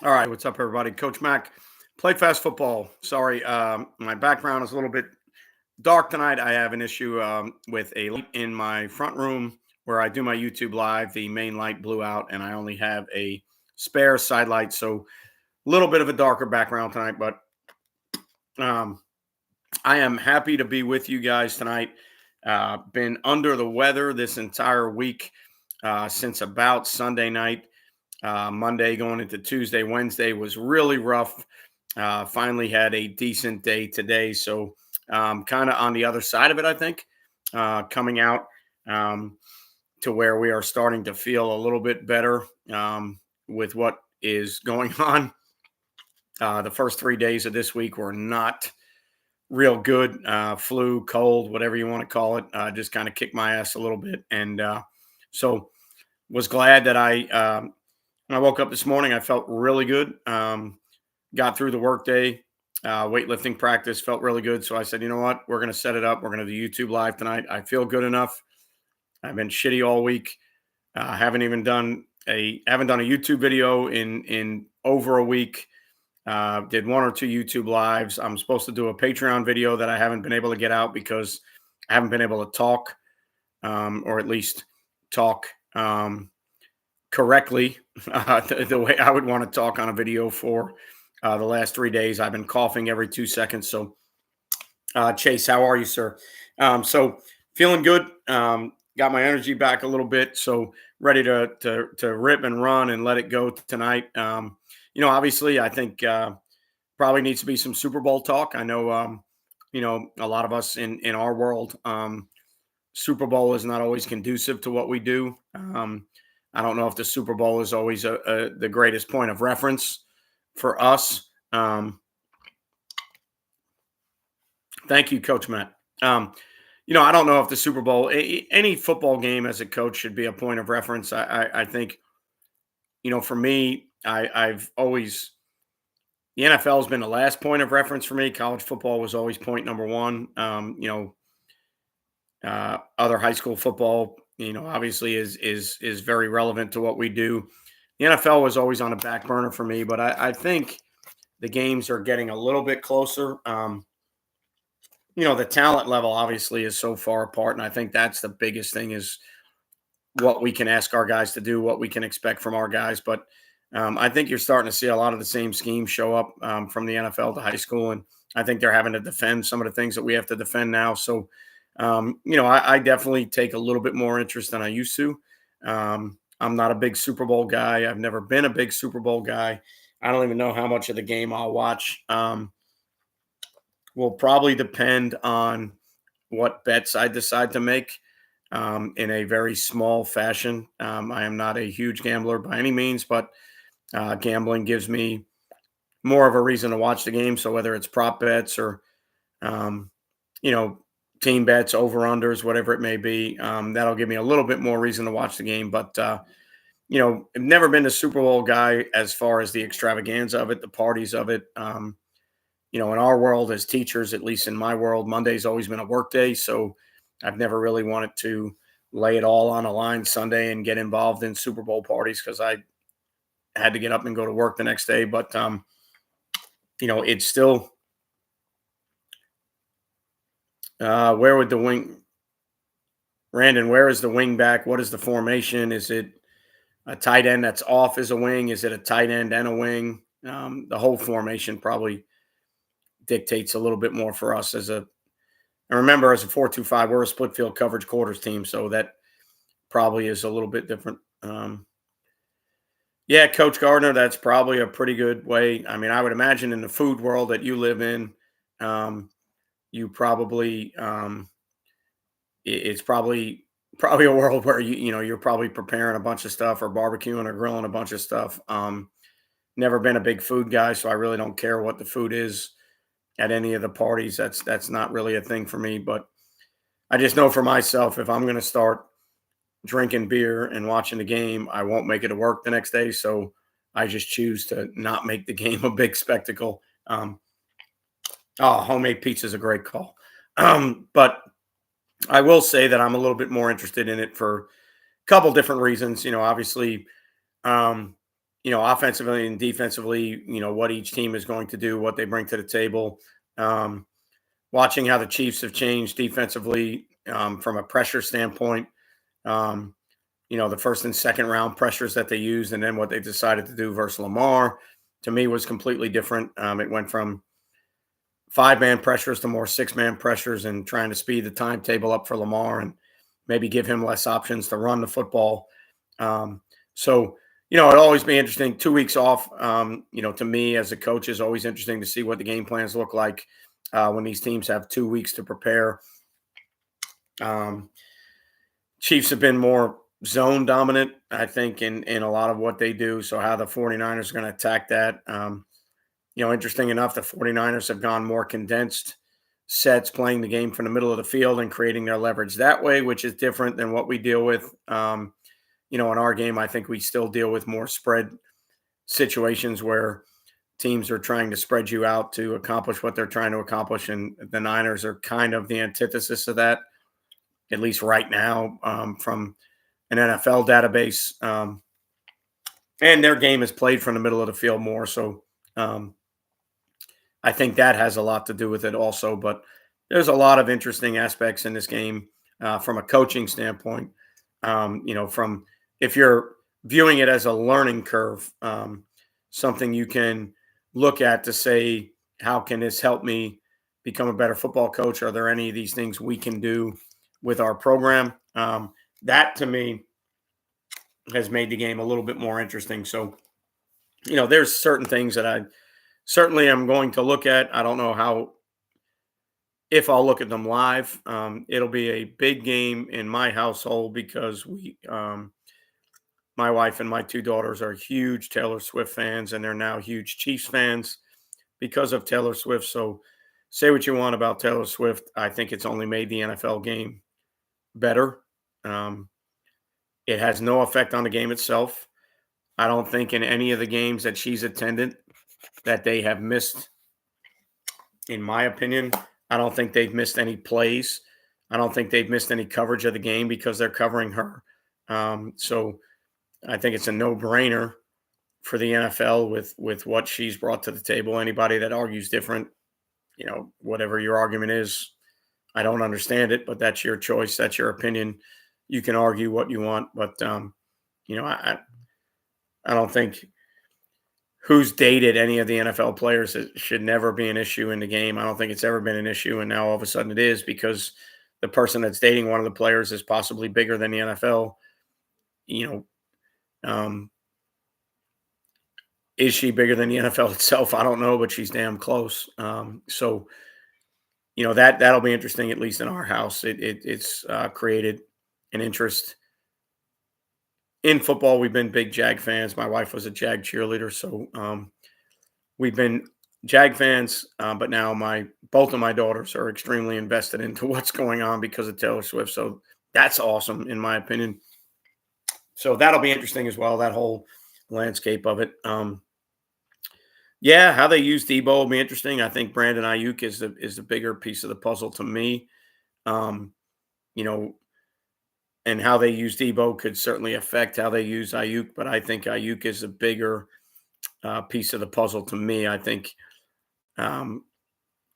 All right, what's up, everybody? Coach Mac, play fast football. Sorry, my background is a little bit dark tonight. I have an issue with a light in my front room where I do my YouTube live. The main light blew out, and I only have a spare side light, so a little bit of a darker background tonight. But um, I am happy to be with you guys tonight. Been under the weather this entire week since about Sunday night. Monday going into Tuesday, Wednesday was really rough. Finally had a decent day today. So kind of on the other side of it, I think, coming out um, to where we are starting to feel a little bit better with what is going on. The first 3 days of this week were not real good. Flu, cold, whatever you want to call it, just kind of kicked my ass a little bit. And so was glad that when I woke up this morning, I felt really good. Got through the workday, weightlifting practice, felt really good. So I said, you know what? We're going to set it up. We're going to do YouTube live tonight. I feel good enough. I've been shitty all week. Haven't done a YouTube video in over a week. Did one or two YouTube lives. I'm supposed to do a Patreon video that I haven't been able to get out because I haven't been able to talk, or at least talk correctly, the way I would want to talk on a video for the last 3 days. I've been coughing every 2 seconds. So, Chase, how are you, sir? So feeling good. Got my energy back a little bit. So ready to rip and run and let it go tonight. Obviously, I think probably needs to be some Super Bowl talk. I know, a lot of us in our world, Super Bowl is not always conducive to what we do. I don't know if the Super Bowl is always the greatest point of reference for us. Thank you, Coach Matt. I don't know if the Super Bowl, any football game as a coach should be a point of reference. I think, for me, I've always, the NFL has been the last point of reference for me. College football was always point number one. Other high school football, obviously is very relevant to what we do. The NFL was always on a back burner for me, but I think the games are getting a little bit closer. The talent level obviously is so far apart, and I think that's the biggest thing is what we can ask our guys to do, what we can expect from our guys. But I think you're starting to see a lot of the same schemes show up from the NFL to high school, and I think they're having to defend some of the things that we have to defend now. So, I definitely take a little bit more interest than I used to. I'm not a big Super Bowl guy. I've never been a big Super Bowl guy. I don't even know how much of the game I'll watch. Will probably depend on what bets I decide to make in a very small fashion. I am not a huge gambler by any means, but gambling gives me more of a reason to watch the game. So whether it's prop bets or, um, you know, team bets, over unders, whatever it may be, that'll give me a little bit more reason to watch the game. But, I've never been a Super Bowl guy as far as the extravaganza of it, the parties of it. In our world as teachers, at least in my world, Monday's always been a work day. So I've never really wanted to lay it all on a line Sunday and get involved in Super Bowl parties because I had to get up and go to work the next day. But, it's still, where would the wing, Randon, where is the wing back? What is the formation? Is it a tight end that's off as a wing? Is it a tight end and a wing? The whole formation probably dictates a little bit more for us and remember, as a 4-2-5, we're a split field coverage quarters team, so that probably is a little bit different. Yeah, Coach Gardner, that's probably a pretty good way. I mean, I would imagine in the food world that you live in, you probably it's probably a world where you're probably preparing a bunch of stuff or barbecuing or grilling a bunch of stuff. Never been a big food guy, so I really don't care what the food is at any of the parties. That's not really a thing for me. But I just know for myself, if I'm going to start drinking beer and watching the game, I won't make it to work the next day. So I just choose to not make the game a big spectacle. Homemade pizza is a great call. But I will say that I'm a little bit more interested in it for a couple different reasons. Obviously, um, offensively and defensively, what each team is going to do, what they bring to the table. Um, Watching how the Chiefs have changed defensively from a pressure standpoint. Um, the first and second round pressures that they used, and then what they decided to do versus Lamar, to me was completely different. It went from 5-man pressures to more 6-man pressures, and trying to speed the timetable up for Lamar and maybe give him less options to run the football. So, it'll always be interesting. 2 weeks off, to me as a coach is always interesting to see what the game plans look like when these teams have 2 weeks to prepare. Chiefs have been more zone dominant, I think, in a lot of what they do. So how the 49ers are going to attack that. Interesting enough, the 49ers have gone more condensed sets, playing the game from the middle of the field and creating their leverage that way, which is different than what we deal with. In our game, I think we still deal with more spread situations where teams are trying to spread you out to accomplish what they're trying to accomplish. And the Niners are kind of the antithesis of that, at least right now, from an NFL database. And their game is played from the middle of the field more. So I think that has a lot to do with it also. But there's a lot of interesting aspects in this game from a coaching standpoint. From if you're viewing it as a learning curve, something you can look at to say, how can this help me become a better football coach? Are there any of these things we can do with our program? That to me has made the game a little bit more interesting. So, there's certain things that I certainly am going to look at. I don't know if I'll look at them live. It'll be a big game in my household because my wife and my 2 daughters are huge Taylor Swift fans, and they're now huge Chiefs fans because of Taylor Swift. So say what you want about Taylor Swift. I think it's only made the NFL game better. It has no effect on the game itself. I don't think in any of the games that she's attended that they have missed, in my opinion. I don't think they've missed any plays. I don't think they've missed any coverage of the game because they're covering her. So I think it's a no-brainer for the NFL with what she's brought to the table. Anybody that argues different, whatever your argument is, I don't understand it, but that's your choice. That's your opinion. You can argue what you want, but I don't think who's dated any of the NFL players, it should never be an issue in the game. I don't think it's ever been an issue, and now all of a sudden it is because the person that's dating one of the players is possibly bigger than the NFL. Is she bigger than the NFL itself? I don't know, but she's damn close. So that'll be interesting, at least in our house. It's created an interest in football. We've been big Jag fans. My wife was a Jag cheerleader, so we've been Jag fans. But now both of my daughters are extremely invested into what's going on because of Taylor Swift. So that's awesome, in my opinion. So that'll be interesting as well. That whole landscape of it. How they use Debo will be interesting. I think Brandon Ayuk is the bigger piece of the puzzle to me. And how they use Debo could certainly affect how they use Ayuk, but I think Ayuk is a bigger piece of the puzzle to me. I think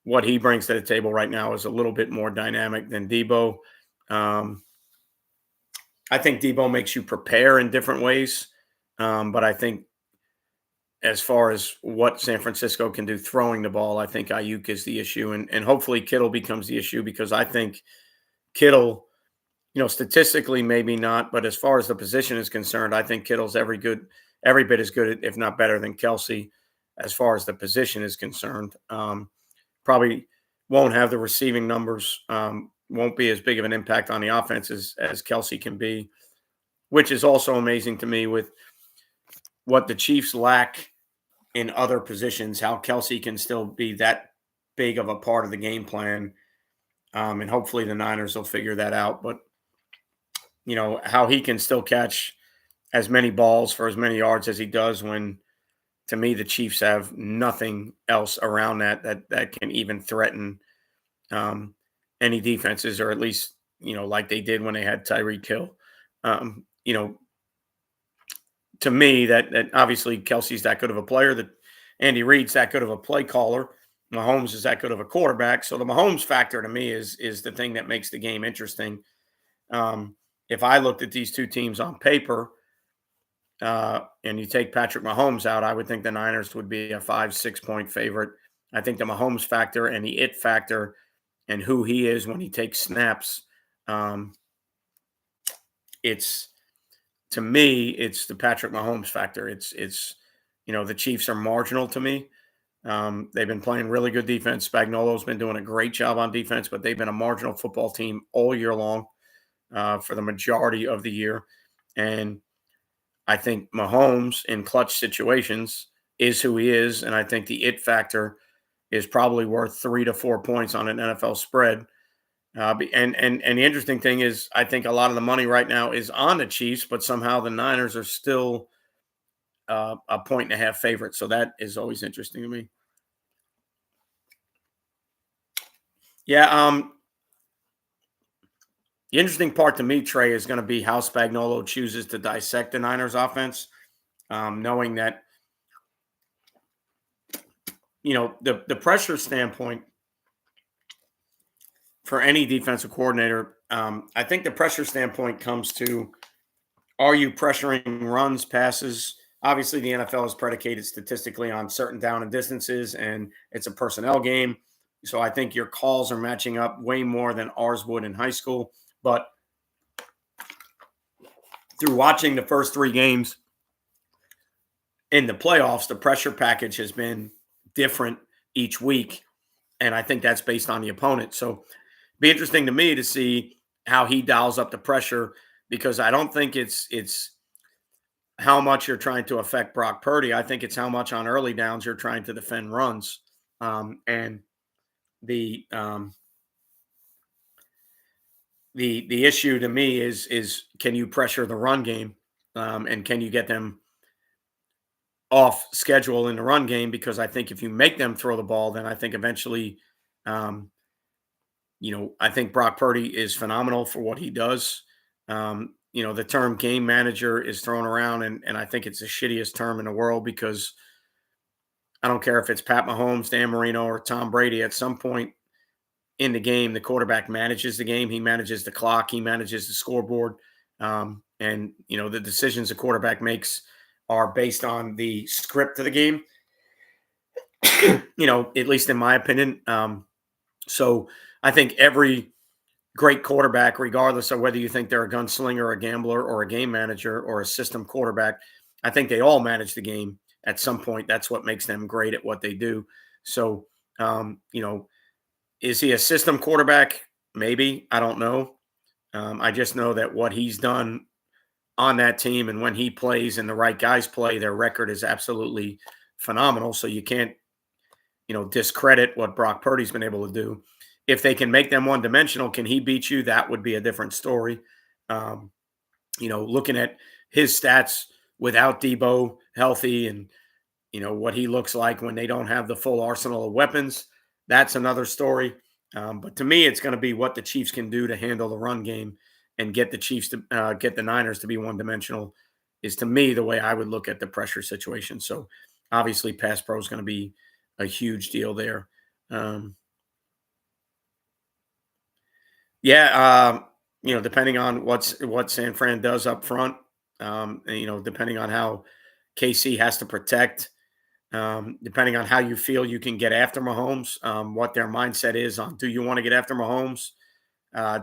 what he brings to the table right now is a little bit more dynamic than Debo. I think Debo makes you prepare in different ways, but I think as far as what San Francisco can do throwing the ball, I think Ayuk is the issue, and hopefully Kittle becomes the issue because I think Kittle, statistically maybe not, but as far as the position is concerned, I think Kittle's every bit as good, if not better, than Kelsey as far as the position is concerned. Probably won't have the receiving numbers, won't be as big of an impact on the offense as Kelsey can be, which is also amazing to me with what the Chiefs lack in other positions, how Kelsey can still be that big of a part of the game plan. And hopefully the Niners will figure that out. But, how he can still catch as many balls for as many yards as he does when, to me, the Chiefs have nothing else around that can even threaten any defenses, or at least, like they did when they had Tyreek Hill. to me that obviously Kelsey's that good of a player, that Andy Reid's that good of a play caller, Mahomes is that good of a quarterback. So the Mahomes factor to me is the thing that makes the game interesting. If I looked at these two teams on paper, and you take Patrick Mahomes out, I would think the Niners would be a 5, 6 point favorite. I think the Mahomes factor and the it factor and who he is when he takes snaps, um, it's to me, it's the Patrick Mahomes factor. It's the Chiefs are marginal to me. They've been playing really good defense. Spagnuolo's been doing a great job on defense, but they've been a marginal football team all year long, for the majority of the year. And I think Mahomes in clutch situations is who he is, and I think the it factor is probably worth 3 to 4 points on an NFL spread. And the interesting thing is, I think a lot of the money right now is on the Chiefs, but somehow the Niners are still a 1.5 favorite. So that is always interesting to me. Yeah. The interesting part to me, Trey, is going to be how Spagnuolo chooses to dissect the Niners offense, knowing that, the pressure standpoint for any defensive coordinator, I think the pressure standpoint comes to, are you pressuring runs, passes? Obviously, the NFL is predicated statistically on certain down and distances, and it's a personnel game. So I think your calls are matching up way more than ours would in high school. But through watching the first 3 games in the playoffs, the pressure package has been different each week. And I think that's based on the opponent. So it'd be interesting to me to see how he dials up the pressure, because I don't think it's how much you're trying to affect Brock Purdy. I think it's how much on early downs you're trying to defend runs. And the issue to me is can you pressure the run game, and can you get them off schedule in the run game? Because I think if you make them throw the ball, then I think eventually, um, I think Brock Purdy is phenomenal for what he does. The term game manager is thrown around, and I think it's the shittiest term in the world, because I don't care if it's Pat Mahomes, Dan Marino, or Tom Brady. At some point in the game, the quarterback manages the game. He manages the clock. He manages the scoreboard. And the decisions the quarterback makes are based on the script of the game, at least in my opinion. So I think every great quarterback, regardless of whether you think they're a gunslinger, a gambler, or a game manager, or a system quarterback, I think they all manage the game at some point. That's what makes them great at what they do. So, is he a system quarterback? Maybe. I don't know. I just know that what he's done on that team, and when he plays and the right guys play, their record is absolutely phenomenal. So you can't, discredit what Brock Purdy's been able to do. If they can make them one dimensional, can he beat you? That would be a different story. Looking at his stats without Debo healthy, and, what he looks like when they don't have the full arsenal of weapons, that's another story. But to me, it's going to be what the Chiefs can do to handle the run game and get the Chiefs to get the Niners to be one dimensional, is to me the way I would look at the pressure situation. So obviously pass pro is going to be a huge deal there. Depending on what San Fran does up front, depending on how KC has to protect, depending on how you feel you can get after Mahomes, what their mindset is on, do you want to get after Mahomes?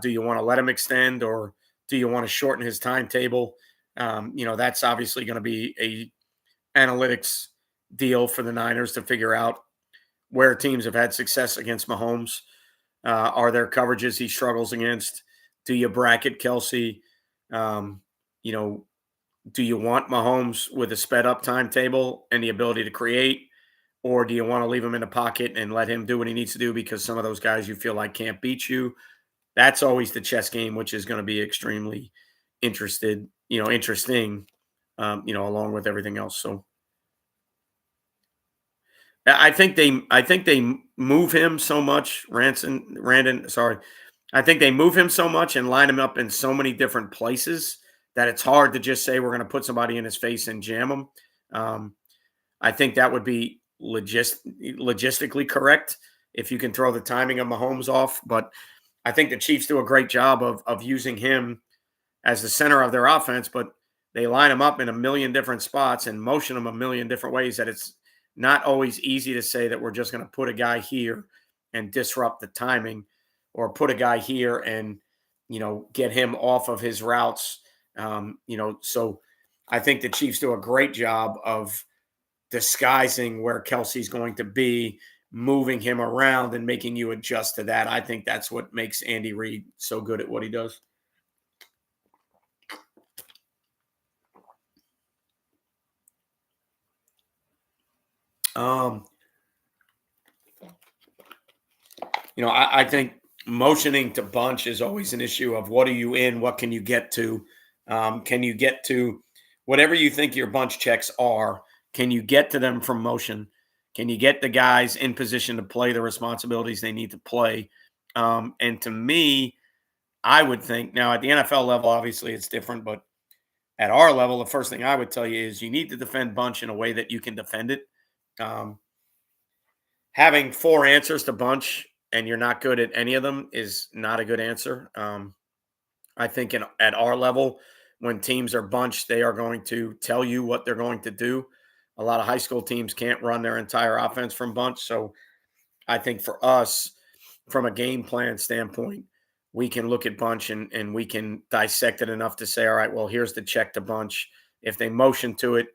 Do you want to let him extend, or do you want to shorten his timetable? That's obviously going to be a analytics deal for the Niners to figure out where teams have had success against Mahomes. Are there coverages he struggles against? Do you bracket Kelsey? Do you want Mahomes with a sped up timetable and the ability to create? Or do you want to leave him in the pocket and let him do what he needs to do, because some of those guys you feel like can't beat you? That's always the chess game, which is going to be extremely interesting, along with everything else. So I think they move him so much, Randon. Sorry, I think they move him so much and line him up in so many different places that it's hard to just say we're going to put somebody in his face and jam him. Um, I think that would be logistically correct if you can throw the timing of Mahomes off. But I think the Chiefs do a great job of using him as the center of their offense, but they line him up in a million different spots and motion him a million different ways that it's not always easy to say that we're just going to put a guy here and disrupt the timing, or put a guy here and, get him off of his routes. So I think the Chiefs do a great job of disguising where Kelsey's going to be, moving him around and making you adjust to that. I think that's what makes Andy Reid so good at what he does. Um, I think motioning to bunch is always an issue of what are you in? What can you get to? Can you get to whatever you think your bunch checks are? Can you get to them from motion? Can you get the guys in position to play the responsibilities they need to play? And to me, I would think now at the NFL level, obviously it's different, but at our level, the first thing I would tell you is you need to defend bunch in a way that you can defend it. Um, Having four answers to bunch and you're not good at any of them is not a good answer. I think at our level, when teams are bunched, they are going to tell you what they're going to do. A lot of high school teams can't run their entire offense from bunch. So I think for us, from a game plan standpoint, we can look at bunch and we can dissect it enough to say, all right, well, here's the check to bunch. If they motion to it,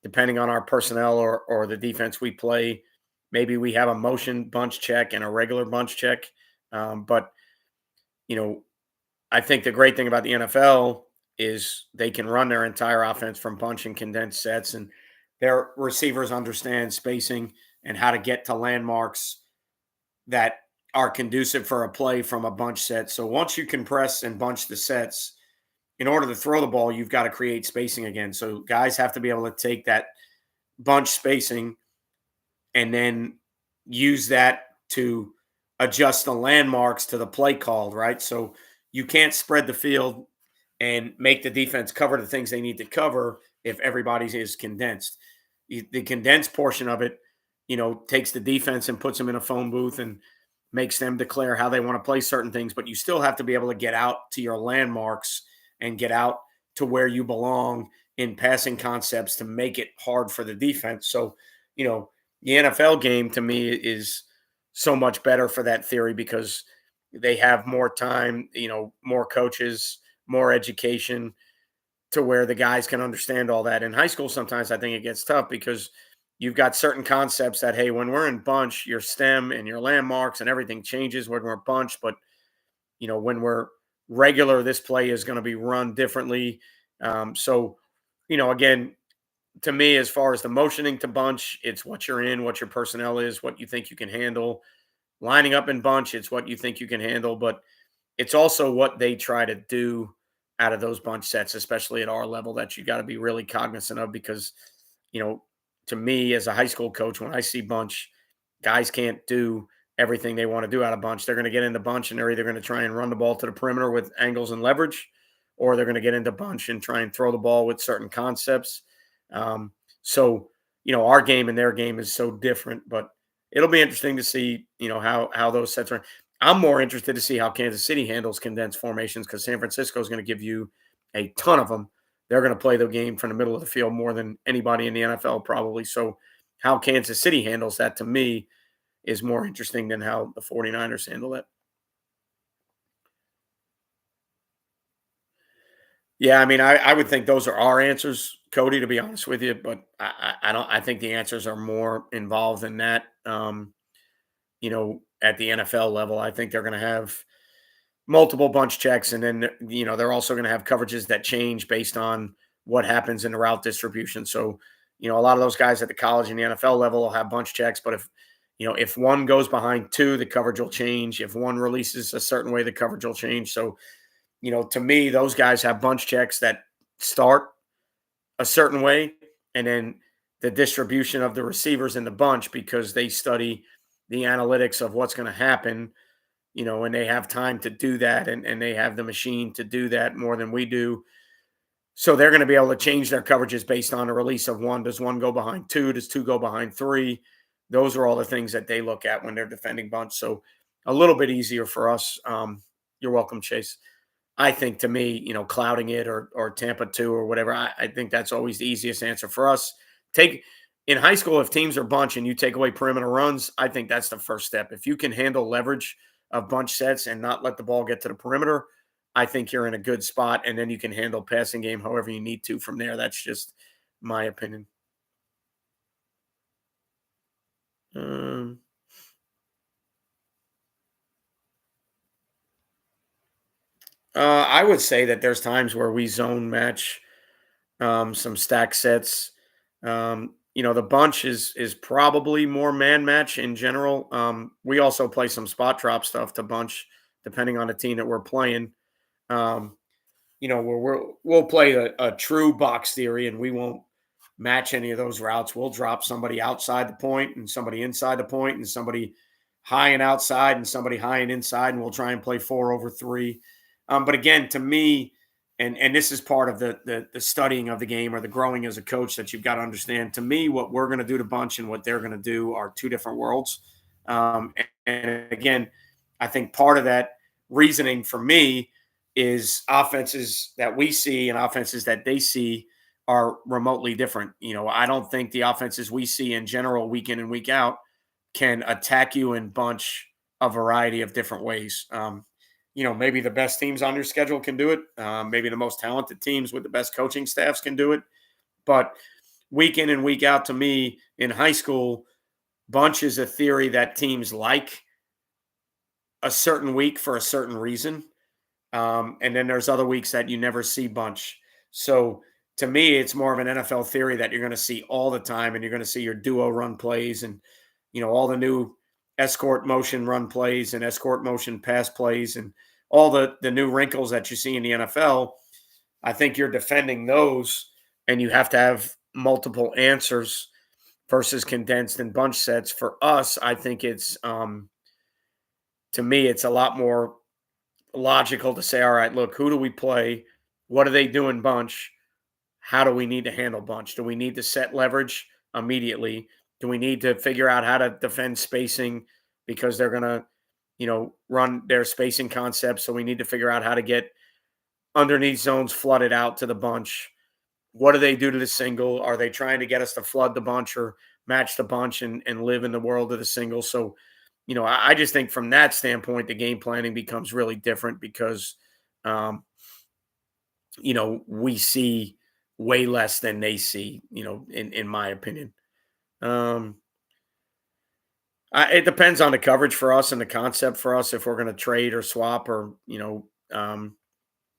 depending on our personnel or the defense we play, maybe we have a motion bunch check and a regular bunch check. But, you know, I think the great thing about the NFL is they can run their entire offense from bunch and condensed sets, and their receivers understand spacing and how to get to landmarks that are conducive for a play from a bunch set. So once you compress and bunch the sets, in order to throw the ball, you've got to create spacing again. So guys have to be able to take that bunch spacing and then use that to adjust the landmarks to the play called, right? So you can't spread the field and make the defense cover the things they need to cover if everybody's is condensed. The condensed portion of it, takes the defense and puts them in a phone booth and makes them declare how they want to play certain things, but you still have to be able to get out to your landmarks and get out to where you belong in passing concepts to make it hard for the defense. So, the NFL game to me is so much better for that theory because they have more time, more coaches, more education to where the guys can understand all that. In high school, sometimes I think it gets tough because you've got certain concepts that, hey, when we're in bunch, your stem and your landmarks and everything changes when we're bunch. But, when we're regular, this play is going to be run differently. Again, to me, as far as the motioning to bunch, it's what you're in, what your personnel is, what you think you can handle. Lining up in bunch, it's what you think you can handle, but it's also what they try to do out of those bunch sets, especially at our level, that you got to be really cognizant of because, to me as a high school coach, when I see bunch, guys can't do everything they want to do out of bunch. They're going to get into bunch and they're either going to try and run the ball to the perimeter with angles and leverage, or they're going to get into bunch and try and throw the ball with certain concepts. Our game and their game is so different, but it'll be interesting to see, how those sets are. I'm more interested to see how Kansas City handles condensed formations because San Francisco is going to give you a ton of them. They're going to play the game from the middle of the field more than anybody in the NFL probably. So how Kansas City handles that to me is more interesting than how the 49ers handle it. Yeah, I mean, I would think those are our answers, Cody, to be honest with you, but I don't. I think the answers are more involved than that. At the NFL level, I think they're going to have multiple bunch checks, and then they're also going to have coverages that change based on what happens in the route distribution. So, a lot of those guys at the college and the NFL level will have bunch checks, but if one goes behind two, the coverage will change. If one releases a certain way, the coverage will change. So, to me, those guys have bunch checks that start a certain way, and then the distribution of the receivers in the bunch because they study the analytics of what's going to happen, and they have time to do that, and they have the machine to do that more than we do. So they're going to be able to change their coverages based on a release of one. Does one go behind two? Does two go behind three? Those are all the things that they look at when they're defending bunch. So a little bit easier for us. You're welcome, Chase. I think, to me, clouding it or Tampa 2 or whatever, I think that's always the easiest answer for us. Take In high school, if teams are bunch and you take away perimeter runs, I think that's the first step. If you can handle leverage of bunch sets and not let the ball get to the perimeter, I think you're in a good spot, and then you can handle passing game however you need to from there. That's just my opinion. Um, I would say that there's times where we zone match some stack sets. The bunch is probably more man match in general. We also play some spot drop stuff to bunch, depending on the team that we're playing. Um, where we'll play a true box theory, and we won't match any of those routes. We'll drop somebody outside the point and somebody inside the point and somebody high and outside and somebody high and inside, and we'll try and play 4 over 3. But again, to me, and this is part of the studying of the game or the growing as a coach that you've got to understand. To me, what we're going to do to bunch and what they're going to do are two different worlds. And again, I think part of that reasoning for me is offenses that we see and offenses that they see are remotely different. I don't think the offenses we see in general, week in and week out, can attack you in bunch a variety of different ways. Maybe the best teams on your schedule can do it. Maybe the most talented teams with the best coaching staffs can do it. But week in and week out, to me, in high school, bunch is a theory that teams like a certain week for a certain reason. And then there's other weeks that you never see bunch. So to me, it's more of an NFL theory that you're going to see all the time, and you're going to see your duo run plays and, all the new escort motion run plays and escort motion pass plays and all the new wrinkles that you see in the NFL. I think you're defending those, and you have to have multiple answers versus condensed and bunch sets. For us, I think to me, it's a lot more logical to say, all right, look, who do we play? What do they do in bunch? How do we need to handle bunch? Do we need to set leverage immediately? Do we need to figure out how to defend spacing because they're going to, run their spacing concepts? So we need to figure out how to get underneath zones flooded out to the bunch. What do they do to the single? Are they trying to get us to flood the bunch or match the bunch and live in the world of the single? So, I just think from that standpoint, the game planning becomes really different because, we see way less than they see, in my opinion. Um, it depends on the coverage for us and the concept for us if we're going to trade or swap or,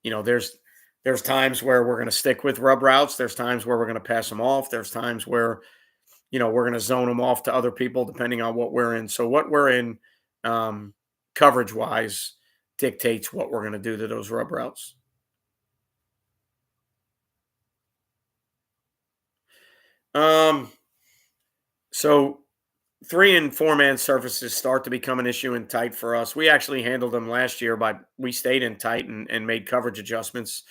there's times where we're going to stick with rub routes. There's times where we're going to pass them off. There's times where, we're going to zone them off to other people depending on what we're in. So what we're in coverage wise dictates what we're going to do to those rub routes. So 3 and 4 man surfaces start to become an issue in tight for us. We actually handled them last year, but we stayed in tight and made coverage adjustments.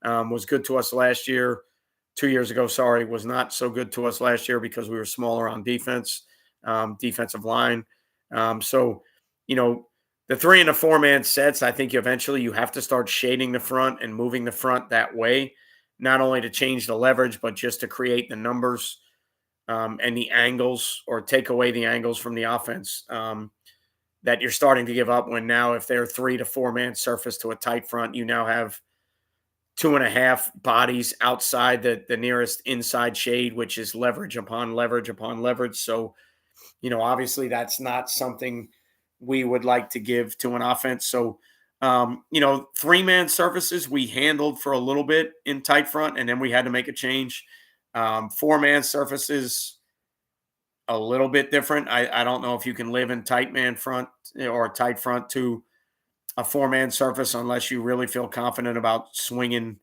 Was good to us last year. 2 years ago, sorry, was not so good to us last year because we were smaller on defense, defensive line. So, the 3 and 4 man sets, I think eventually you have to start shading the front and moving the front that way, not only to change the leverage, but just to create the numbers and the angles or take away the angles from the offense that you're starting to give up when now if they're 3 to 4 man surface to a tight front, you now have 2.5 bodies outside the nearest inside shade, which is leverage upon leverage upon leverage. So, obviously that's not something we would like to give to an offense. So, 3-man surfaces we handled for a little bit in tight front, and then we had to make a change. 4-man surfaces, a little bit different. I don't know if you can live in tight man front or tight front to a 4-man surface unless you really feel confident about swinging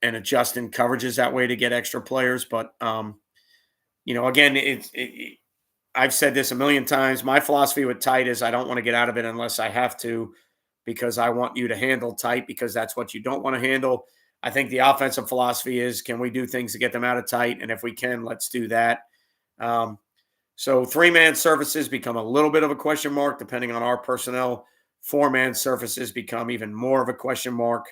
and adjusting coverages that way to get extra players. But, again, I've said this a million times. My philosophy with tight is I don't want to get out of it unless I have to, because I want you to handle tight because that's what you don't want to handle. I think the offensive philosophy is, can we do things to get them out of tight? And if we can, let's do that. Um, so three-man surfaces become a little bit of a question mark depending on our personnel. Four-man surfaces become even more of a question mark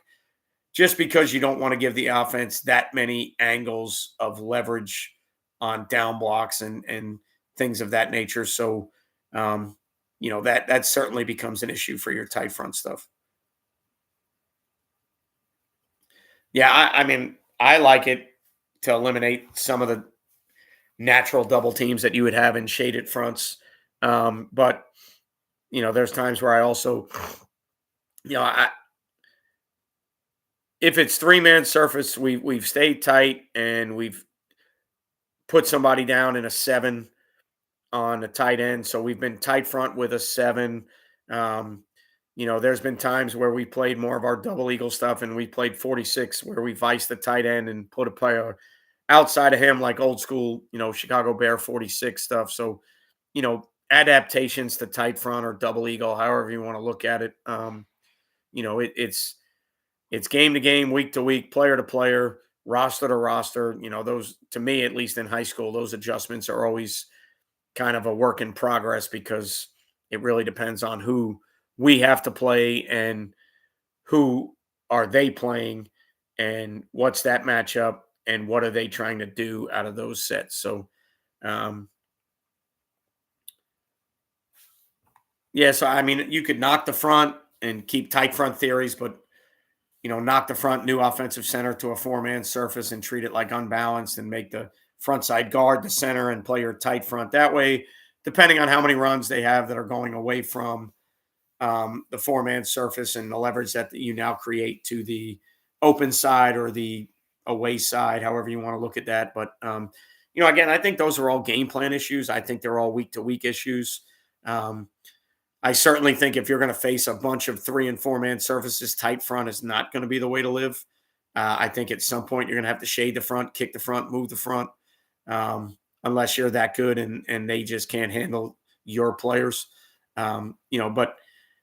just because you don't want to give the offense that many angles of leverage on down blocks and things of that nature. So, um, that certainly becomes an issue for your tight front stuff. Yeah, I mean, I like it to eliminate some of the natural double teams that you would have in shaded fronts. But there's times where I also, you know, I, if it's three-man surface, we've stayed tight and we've put somebody down in a seven on the tight end. So we've been tight front with a seven. Um, there's been times where we played more of our double eagle stuff and we played 46 where we viced the tight end and put a player outside of him, like old school, Chicago Bear 46 stuff. So, adaptations to tight front or double eagle, however you want to look at it. It's game to game, week to week, player to player, roster to roster. Those, to me, at least in high school, those adjustments are always kind of a work in progress because it really depends on who we have to play and who are they playing and what's that matchup and what are they trying to do out of those sets. So, um, yeah, so I mean, you could knock the front and keep tight front theories, but knock the front new offensive center to a four-man surface and treat it like unbalanced and make the front side guard the center and play your tight front that way, depending on how many runs they have that are going away from the four-man surface and the leverage that you now create to the open side or the away side, however you want to look at that. But, again, I think those are all game plan issues. I think they're all week-to-week issues. Um, I certainly think if you're going to face a bunch of three and four-man surfaces, tight front is not going to be the way to live. I think at some point you're going to have to shade the front, kick the front, move the front, unless you're that good and they just can't handle your players. But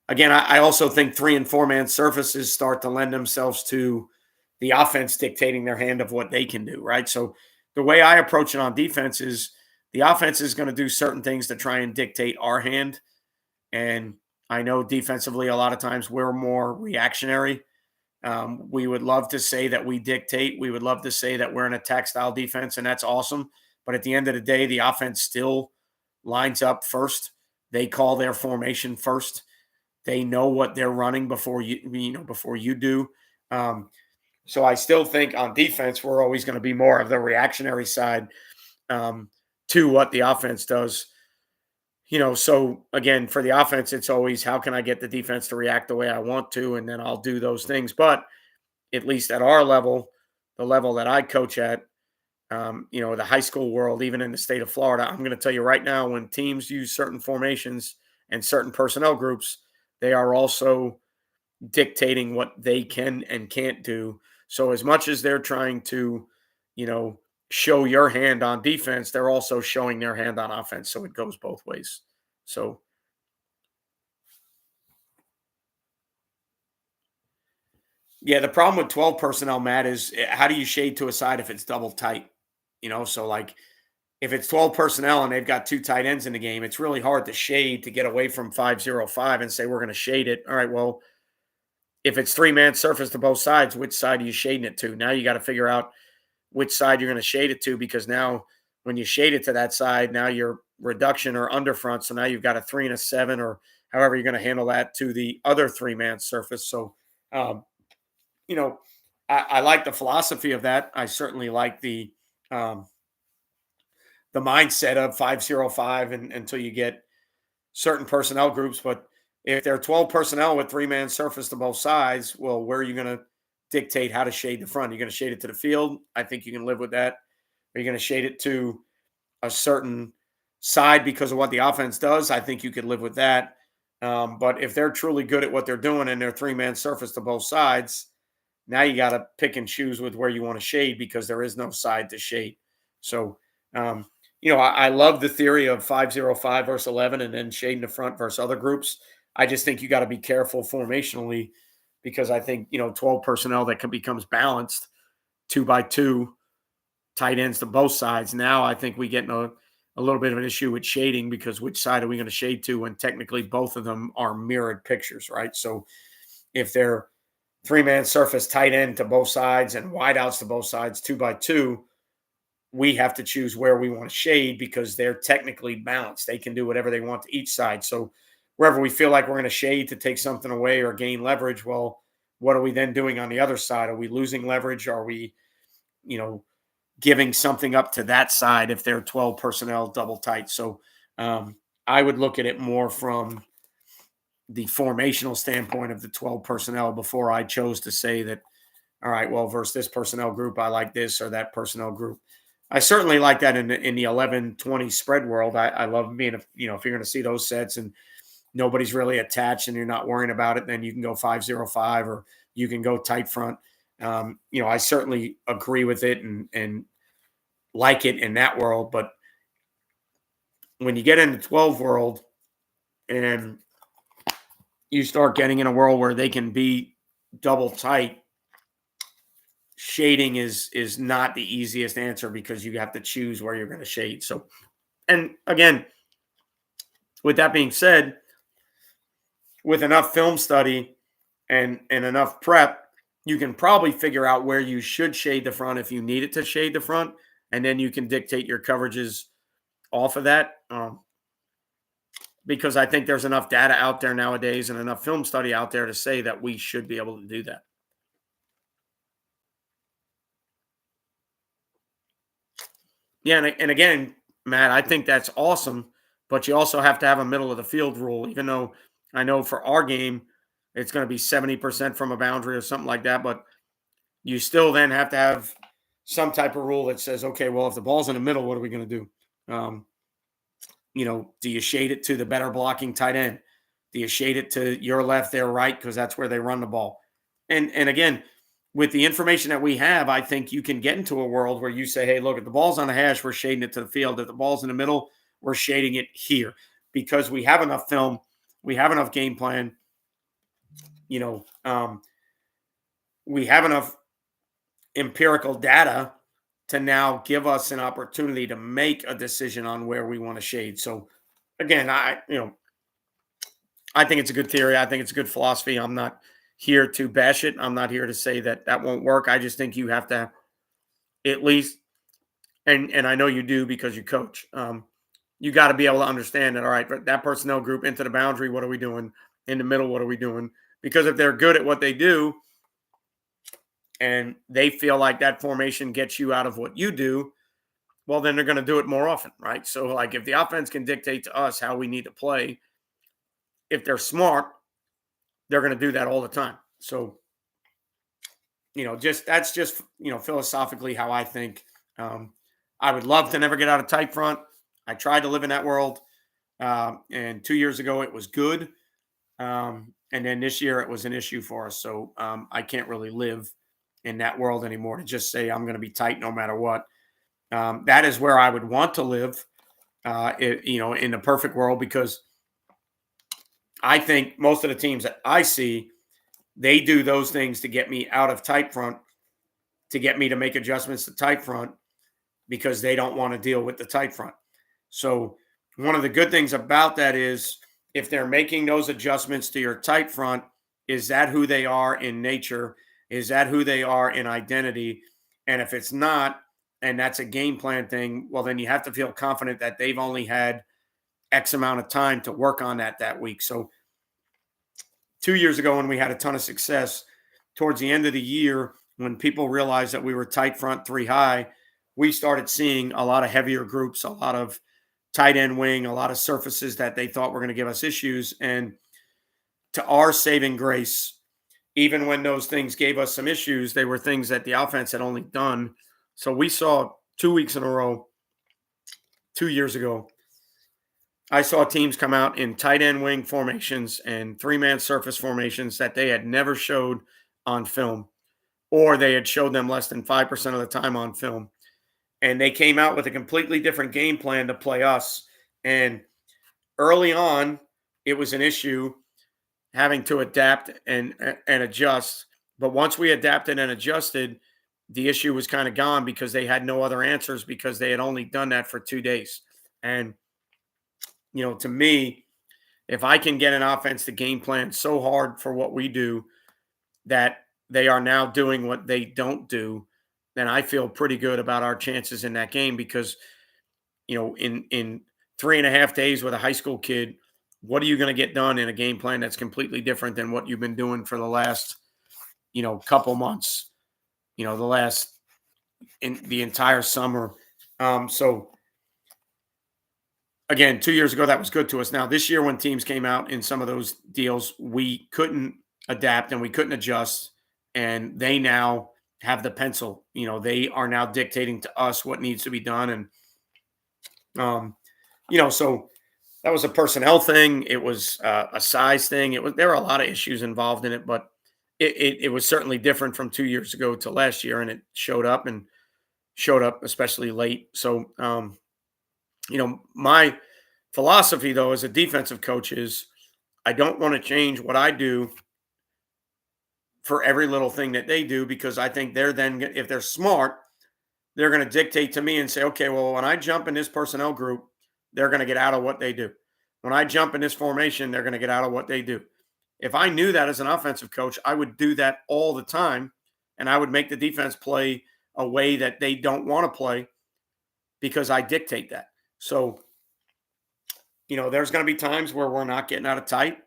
again, I also think three and four-man surfaces start to lend themselves to the offense dictating their hand of what they can do, right? So the way I approach it on defense is the offense is going to do certain things to try and dictate our hand. And I know defensively, a lot of times we're more reactionary. We would love to say that we dictate. We would love to say that we're an attack style defense, and that's awesome. But at the end of the day, the offense still lines up first. They call their formation first. They know what they're running before you do. Um, so I still think on defense, we're always going to be more of the reactionary side um, to what the offense does. So again, for the offense, it's always how can I get the defense to react the way I want to, and then I'll do those things. But at least at our level, the level that I coach at, the high school world, even in the state of Florida, I'm going to tell you right now, when teams use certain formations and certain personnel groups, they are also dictating what they can and can't do. So as much as they're trying to, you know, show your hand on defense, they're also showing their hand on offense. So it goes both ways. So yeah, the problem with 12 personnel, Matt, is how do you shade to a side if it's double tight? So like if it's 12 personnel and they've got two tight ends in the game, it's really hard to shade to get away from 505 and say we're going to shade it. All right, well, if it's three-man surface to both sides, which side are you shading it to? Now you got to figure out which side you're going to shade it to, because now when you shade it to that side, now you're reduction or under front. So now you've got a 3 and a 7, or however you're going to handle that to the other three-man surface. So, um, you know, I like the philosophy of that. I certainly like um, the mindset of 505 and until you get certain personnel groups. But if there are 12 personnel with three-man surface to both sides, well, where are you going to dictate how to shade the front? You're going to shade it to the field. I think you can live with that. Are you going to shade it to a certain side because of what the offense does? I think you could live with that. But if they're truly good at what they're doing and they're three-man surface to both sides, now you got to pick and choose with where you want to shade, because there is no side to shade. So, I love the theory of 505 versus 11 and then shading the front versus other groups. I just think you got to be careful formationally because I think, 12 personnel that becomes balanced 2 by 2 tight ends to both sides. Now I think we get in a little bit of an issue with shading, because which side are we going to shade to when technically both of them are mirrored pictures, right? So if they're 3-man surface tight end to both sides and wideouts to both sides 2 by 2, we have to choose where we want to shade because they're technically balanced. They can do whatever they want to each side. So wherever we feel like we're going to shade to take something away or gain leverage, well, what are we then doing on the other side? Are we losing leverage? Are we, giving something up to that side if they're 12 personnel double tight? So I would look at it more from the formational standpoint of the 12 personnel before I chose to say that, all right, well, versus this personnel group, I like this or that personnel group. I certainly like that in the 11-20 spread world. I love being, if you're going to see those sets and nobody's really attached and you're not worrying about it, then you can go 5-0-5 or you can go tight front. I certainly agree with it and like it in that world. But when you get into 12 world and you start getting in a world where they can be double tight, shading is not the easiest answer because you have to choose where you're going to shade. So, and again, with that being said, with enough film study and enough prep, you can probably figure out where you should shade the front if you need it to shade the front, and then you can dictate your coverages off of that. Because I think there's enough data out there nowadays and enough film study out there to say that we should be able to do that. Yeah, and again, Matt, I think that's awesome, but you also have to have a middle of the field rule, even though I know for our game, it's going to be 70% from a boundary or something like that, but you still then have to have some type of rule that says, okay, well, if the ball's in the middle, what are we going to do? Do you shade it to the better blocking tight end? Do you shade it to your left, their right, because that's where they run the ball? And again, with the information that we have, I think you can get into a world where you say, hey, look, if the ball's on the hash, we're shading it to the field. If the ball's in the middle, we're shading it here because we have enough film, we have enough game plan, we have enough empirical data to now give us an opportunity to make a decision on where we want to shade. So again, I think it's a good theory. I think it's a good philosophy. I'm not here to bash it. I'm not here to say that won't work. I just think you have to at least, and I know you do because you coach, you got to be able to understand that, all right, that personnel group into the boundary, what are we doing? In the middle, what are we doing? Because if they're good at what they do and they feel like that formation gets you out of what you do, well, then they're going to do it more often, right? So like if the offense can dictate to us how we need to play, if they're smart, they're going to do that all the time. So, that's just philosophically how I think. I would love to never get out of tight front. I tried to live in that world. And 2 years ago, it was good. And then this year, it was an issue for us. So I can't really live in that world anymore to just say I'm going to be tight no matter what. That is where I would want to live, in the perfect world, because I think most of the teams that I see, they do those things to get me out of tight front, to get me to make adjustments to tight front because they don't want to deal with the tight front. So one of the good things about that is if they're making those adjustments to your tight front, is that who they are in nature? Is that who they are in identity? And if it's not, and that's a game plan thing, well, then you have to feel confident that they've only had X amount of time to work on that week. So 2 years ago, when we had a ton of success, towards the end of the year, when people realized that we were tight front 3 high, we started seeing a lot of heavier groups, a lot of tight end wing, a lot of surfaces that they thought were going to give us issues. And to our saving grace, even when those things gave us some issues, they were things that the offense had only done. So we saw 2 weeks in a row, 2 years ago, I saw teams come out in tight end wing formations and 3-man surface formations that they had never showed on film, or they had showed them less than 5% of the time on film. And they came out with a completely different game plan to play us. And early on, it was an issue. having to adapt and adjust. But once we adapted and adjusted, the issue was kind of gone because they had no other answers because they had only done that for 2 days. And to me, if I can get an offense to game plan so hard for what we do that they are now doing what they don't do, then I feel pretty good about our chances in that game because, in 3.5 days with a high school kid, what are you going to get done in a game plan that's completely different than what you've been doing for the last, couple months, the last in the entire summer. So again, 2 years ago, that was good to us. Now, this year, when teams came out in some of those deals, we couldn't adapt and we couldn't adjust. And they now have the pencil. They are now dictating to us what needs to be done. So that was a personnel thing. It was a size thing. There were a lot of issues involved in it, but it was certainly different from 2 years ago to last year. And it showed up especially late. So, my philosophy, though, as a defensive coach is I don't want to change what I do for every little thing that they do because I think they're then, if they're smart, they're going to dictate to me and say, okay, well, when I jump in this personnel group, they're going to get out of what they do. When I jump in this formation, they're going to get out of what they do. If I knew that as an offensive coach, I would do that all the time, and I would make the defense play a way that they don't want to play because I dictate that. So, there's going to be times where we're not getting out of tight.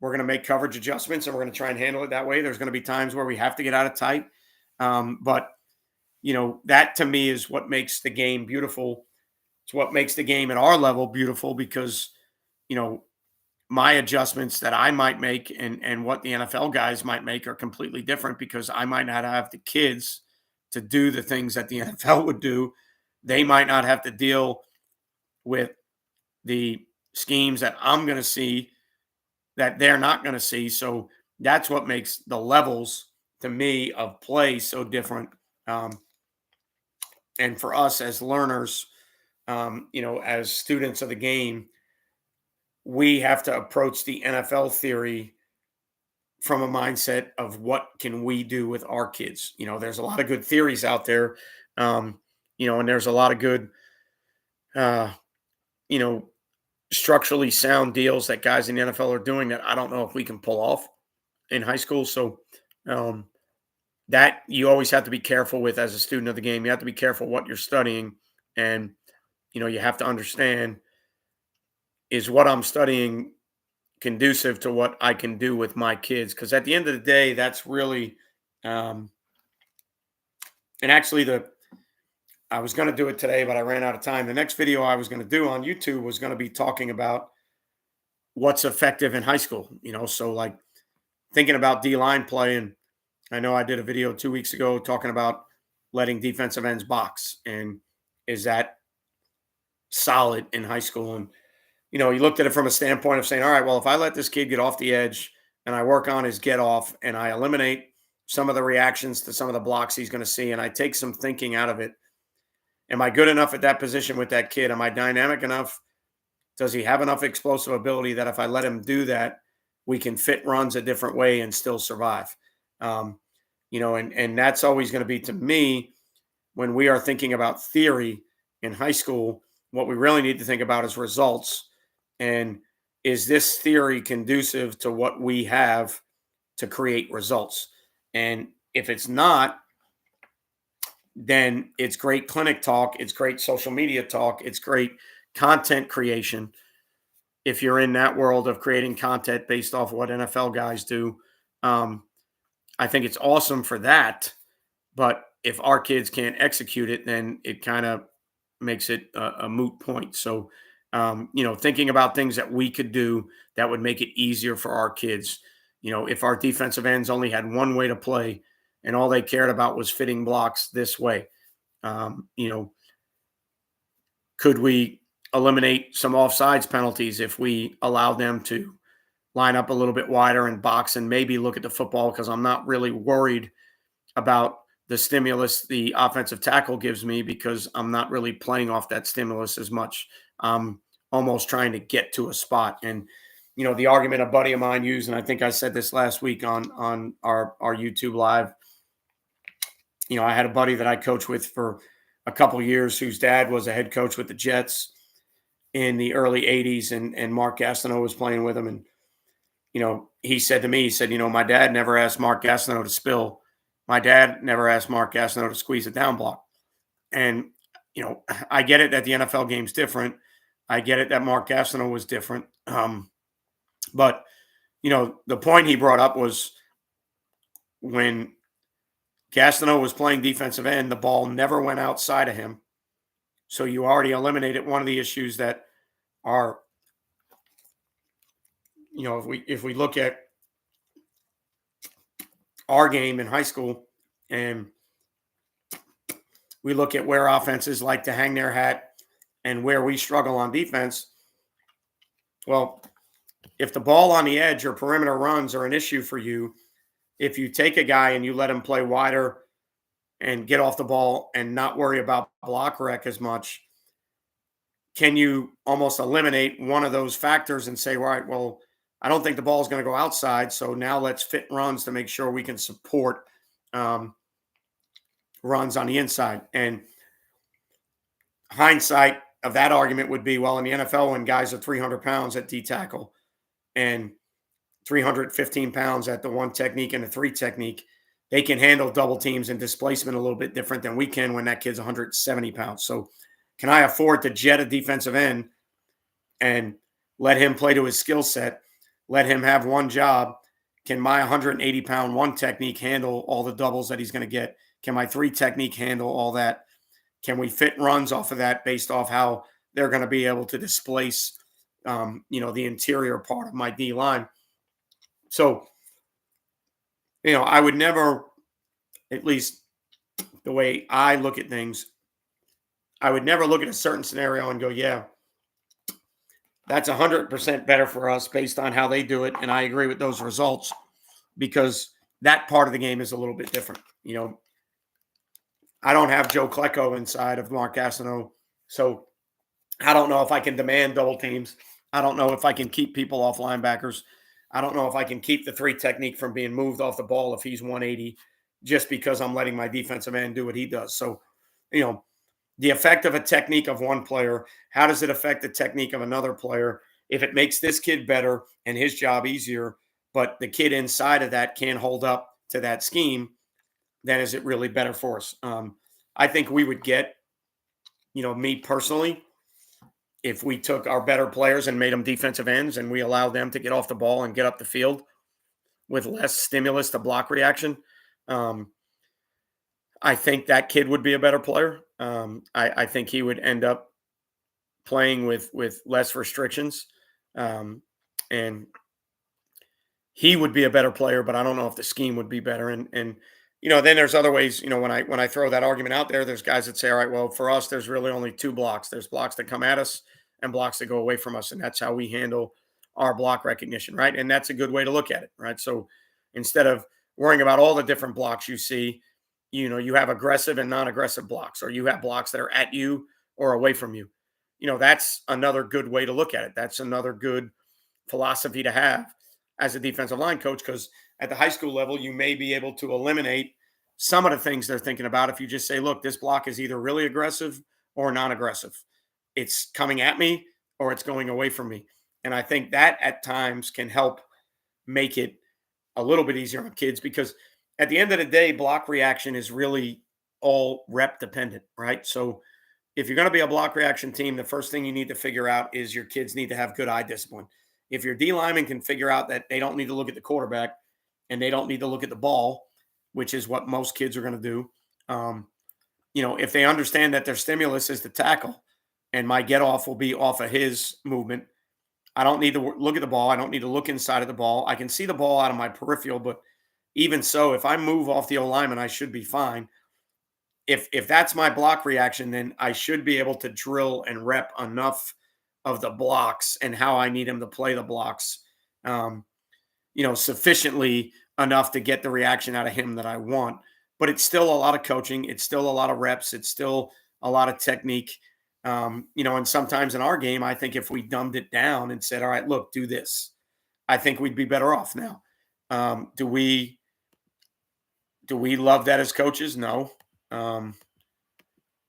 We're going to make coverage adjustments, and we're going to try and handle it that way. There's going to be times where we have to get out of tight. But that to me is what makes the game beautiful. It's what makes the game at our level beautiful because, my adjustments that I might make and what the NFL guys might make are completely different because I might not have the kids to do the things that the NFL would do. They might not have to deal with the schemes that I'm going to see that they're not going to see. So that's what makes the levels to me of play so different. And for us as learners, as students of the game, we have to approach the NFL theory from a mindset of what can we do with our kids. There's a lot of good theories out there, and there's a lot of good, structurally sound deals that guys in the NFL are doing that I don't know if we can pull off in high school. So that you always have to be careful with as a student of the game. You have to be careful what you're studying. And, you have to understand, is what I'm studying conducive to what I can do with my kids? Because at the end of the day, that's really, and actually I was going to do it today, but I ran out of time. The next video I was going to do on YouTube was going to be talking about what's effective in high school, so like thinking about D-line play. And I know I did a video 2 weeks ago talking about letting defensive ends box. And is that solid in high school? And, you looked at it from a standpoint of saying, all right, well, if I let this kid get off the edge and I work on his get off and I eliminate some of the reactions to some of the blocks he's going to see and I take some thinking out of it, am I good enough at that position with that kid? Am I dynamic enough? Does he have enough explosive ability that if I let him do that, we can fit runs a different way and still survive? And that's always going to be, to me, when we are thinking about theory in high school, what we really need to think about is results. And is this theory conducive to what we have to create results? And if it's not, then it's great clinic talk. It's great social media talk. It's great content creation. If you're in that world of creating content based off of what NFL guys do, I think it's awesome for that. But if our kids can't execute it, then it kind of makes it a moot point. So, thinking about things that we could do that would make it easier for our kids. If our defensive ends only had one way to play and all they cared about was fitting blocks this way, could we eliminate some offsides penalties if we allow them to line up a little bit wider and box and maybe look at the football? Because I'm not really worried about the stimulus the offensive tackle gives me because I'm not really playing off that stimulus as much. I'm almost trying to get to a spot. And, the argument a buddy of mine used, and I think I said this last week on our YouTube live. I had a buddy that I coached with for a couple years whose dad was a head coach with the Jets in the early 80s, and Mark Gastineau was playing with him. And, he said to me, he said, my dad never asked Mark Gastineau to spill. My dad never asked Mark Gastineau to squeeze a down block. And, I get it that the NFL game's different. I get it that Mark Gastineau was different. But, the point he brought up was when Gastineau was playing defensive end, the ball never went outside of him. So you already eliminated one of the issues that are, if we look at our game in high school and we look at where offenses like to hang their hat and where we struggle on defense, well, if the ball on the edge or perimeter runs are an issue for you, if you take a guy and you let him play wider and get off the ball and not worry about block rec as much, can you almost eliminate one of those factors and say, all right, well, I don't think the ball is going to go outside, so now let's fit runs to make sure we can support runs on the inside. And hindsight of that argument would be, well, in the NFL, when guys are 300 pounds at D tackle and 315 pounds at the one technique and the three technique, they can handle double teams and displacement a little bit different than we can when that kid's 170 pounds. So can I afford to jet a defensive end and let him play to his skill set, let him have one job? Can my 180-pound one technique handle all the doubles that he's going to get? Can my three technique handle all that? Can we fit runs off of that based off how they're going to be able to displace, the interior part of my D line? So, I would never, at least the way I look at things, I would never look at a certain scenario and go, yeah, that's 100% better for us based on how they do it. And I agree with those results because that part of the game is a little bit different. I don't have Joe Klecko inside of Mark Gastineau, so I don't know if I can demand double teams. I don't know if I can keep people off linebackers. I don't know if I can keep the three technique from being moved off the ball if he's 180 just because I'm letting my defensive end do what he does. So, the effect of a technique of one player, how does it affect the technique of another player? If it makes this kid better and his job easier, but the kid inside of that can't hold up to that scheme, then is it really better for us? I think we would get, me personally, if we took our better players and made them defensive ends and we allowed them to get off the ball and get up the field with less stimulus to block reaction, I think that kid would be a better player. I think he would end up playing with less restrictions. And he would be a better player, but I don't know if the scheme would be better. And then there's other ways, when I throw that argument out there, there's guys that say, all right, well, for us, there's really only two blocks. There's blocks that come at us and blocks that go away from us. And that's how we handle our block recognition, right? And that's a good way to look at it, right? So instead of worrying about all the different blocks you see, you have aggressive and non-aggressive blocks, or you have blocks that are at you or away from you. That's another good way to look at it. That's another good philosophy to have as a defensive line coach, because at the high school level, you may be able to eliminate some of the things they're thinking about if you just say, look, this block is either really aggressive or non-aggressive. It's coming at me or it's going away from me. And I think that at times can help make it a little bit easier on kids, because at the end of the day, block reaction is really all rep dependent, right? So if you're going to be a block reaction team, the first thing you need to figure out is your kids need to have good eye discipline. If your D lineman can figure out that they don't need to look at the quarterback and they don't need to look at the ball, which is what most kids are going to do, if they understand that their stimulus is the tackle and my get off will be off of his movement, I don't need to look at the ball. I don't need to look inside of the ball. I can see the ball out of my peripheral, but even so, if I move off the O-lineman, I should be fine. If that's my block reaction, then I should be able to drill and rep enough of the blocks and how I need him to play the blocks, sufficiently enough to get the reaction out of him that I want. But it's still a lot of coaching. It's still a lot of reps. It's still a lot of technique. And sometimes in our game, I think if we dumbed it down and said, all right, look, do this. I think we'd be better off now. Do we love that as coaches? No. Um,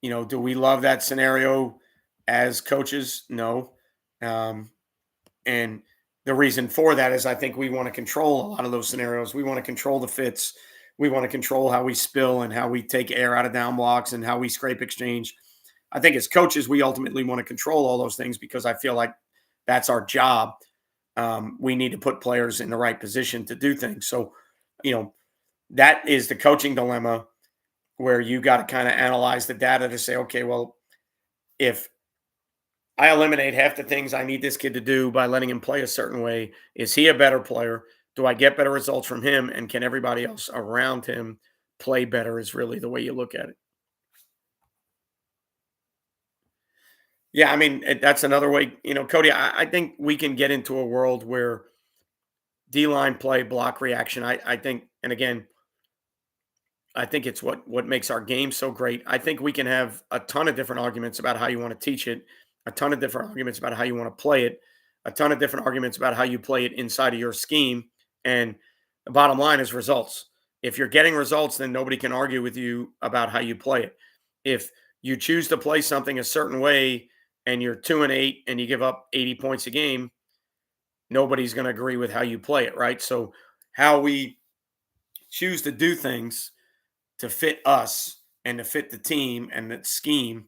do we love that scenario as coaches? No. Um, and the reason for that is I think we want to control a lot of those scenarios. We want to control the fits. We want to control how we spill and how we take air out of down blocks and how we scrape exchange. I think as coaches, we ultimately want to control all those things because I feel like that's our job. We need to put players in the right position to do things. So, you know, that is the coaching dilemma where you got to kind of analyze the data to say, okay, well, if I eliminate half the things I need this kid to do by letting him play a certain way, is he a better player? Do I get better results from him? And can everybody else around him play better? Is really the way you look at it. Yeah, I mean, that's another way, Cody. I think we can get into a world where D line play, block reaction. I think, and again, I think it's what makes our game so great. I think we can have a ton of different arguments about how you want to teach it, a ton of different arguments about how you want to play it, a ton of different arguments about how you play it inside of your scheme. And the bottom line is results. If you're getting results, then nobody can argue with you about how you play it. If you choose to play something a certain way and you're 2-8 and you give up 80 points a game, nobody's going to agree with how you play it, right? So how we choose to do things to fit us and to fit the team and the scheme,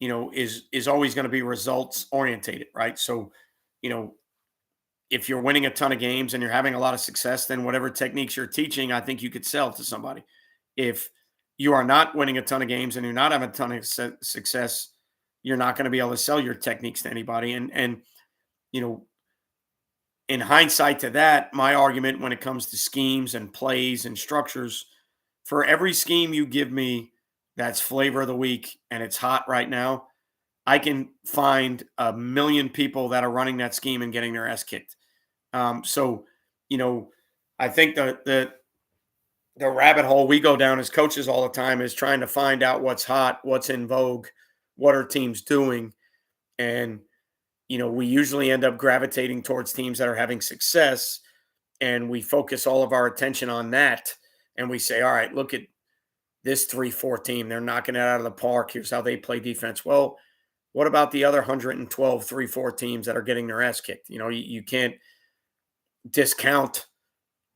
is always going to be results orientated, right? So, you know, if you're winning a ton of games and you're having a lot of success, then whatever techniques you're teaching, I think you could sell to somebody. If you are not winning a ton of games and you're not having a ton of success, you're not going to be able to sell your techniques to anybody. And you know, in hindsight to that, my argument when it comes to schemes and plays and structures, for every scheme you give me that's flavor of the week and it's hot right now, I can find a million people that are running that scheme and getting their ass kicked. So, you know, I think the rabbit hole we go down as coaches all the time is trying to find out what's hot, what's in vogue, what are teams doing, and we usually end up gravitating towards teams that are having success, and we focus all of our attention on that, and we say, all right, look at this 3-4 team. They're knocking it out of the park. Here's how they play defense. Well, what about the other 112 3-4 teams that are getting their ass kicked? You can't discount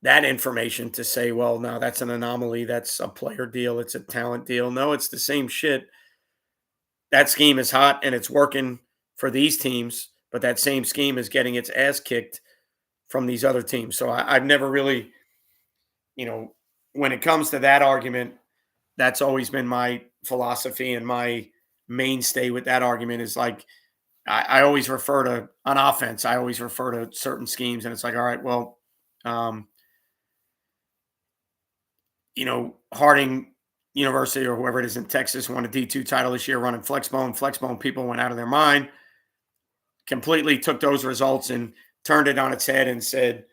that information to say, well, no, that's an anomaly. That's a player deal. It's a talent deal. No, it's the same shit. That scheme is hot and it's working for these teams, but that same scheme is getting its ass kicked from these other teams. So I've never really, when it comes to that argument, that's always been my philosophy and my mainstay with that argument is like, I always refer to on offense. I always refer to certain schemes, and it's like, all right, well, um, Harding University or whoever it is in Texas won a D2 title this year running Flexbone. Flexbone people went out of their mind, completely took those results and turned it on its head and said,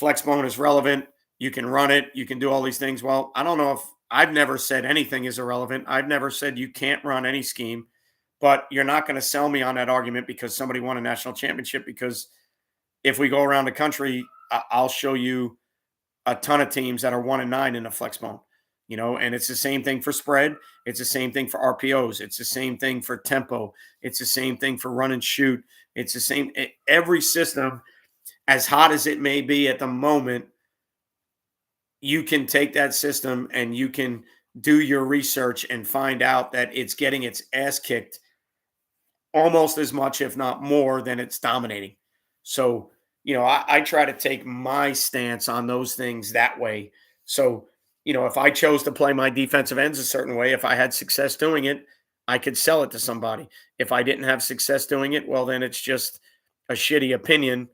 Flexbone is relevant. You can run it. You can do all these things. Well, I don't know if I've never said anything is irrelevant. I've never said you can't run any scheme, but you're not going to sell me on that argument because somebody won a national championship. Because if we go around the country, I'll show you a ton of teams that are 1-9 in the Flexbone, and it's the same thing for spread. It's the same thing for RPOs. It's the same thing for tempo. It's the same thing for run and shoot. It's the same. Every system, as hot as it may be at the moment, you can take that system and you can do your research and find out that it's getting its ass kicked almost as much, if not more, than it's dominating. So, I try to take my stance on those things that way. So, if I chose to play my defensive ends a certain way, if I had success doing it, I could sell it to somebody. If I didn't have success doing it, well, then it's just a shitty opinion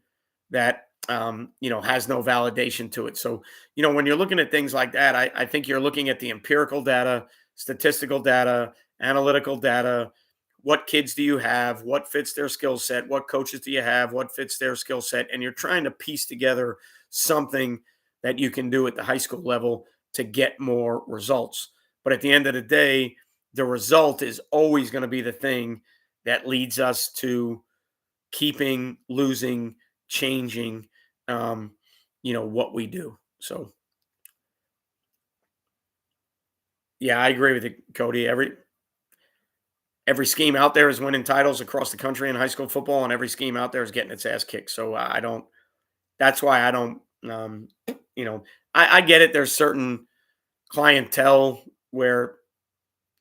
that, has no validation to it. So, when you're looking at things like that, I think you're looking at the empirical data, statistical data, analytical data. What kids do you have? What fits their skill set? What coaches do you have? What fits their skill set? And you're trying to piece together something that you can do at the high school level to get more results. But at the end of the day, the result is always going to be the thing that leads us to keeping, losing, changing. um, what we do. So yeah, I agree with you, Cody. Every scheme out there is winning titles across the country in high school football, and every scheme out there is getting its ass kicked. So I don't. That's why I don't. You know, I get it. There's certain clientele where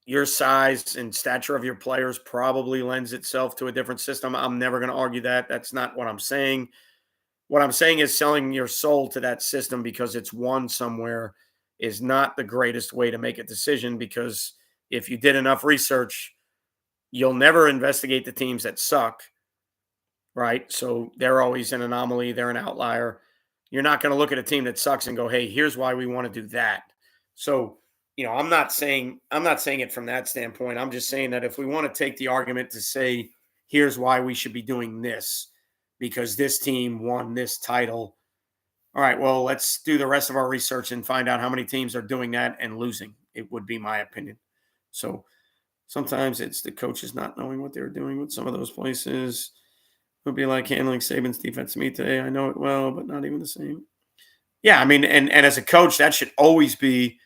your size and stature of your players probably lends itself to a different system. I'm never going to argue that. That's not what I'm saying. What I'm saying is selling your soul to that system because it's won somewhere is not the greatest way to make a decision, because if you did enough research, you'll never investigate the teams that suck, right? So they're always an anomaly, they're an outlier. You're not going to look at a team that sucks and go, "Hey, here's why we want to do that." So, I'm not saying it from that standpoint. I'm just saying that if we want to take the argument to say, "Here's why we should be doing this because this team won this title." All right, well, let's do the rest of our research and find out how many teams are doing that and losing. It would be my opinion. So, sometimes it's the coaches not knowing what they're doing with some of those places. It would be like handling Saban's defense to me today. I know it well, but not even the same. Yeah, I mean, and as a coach, that should always be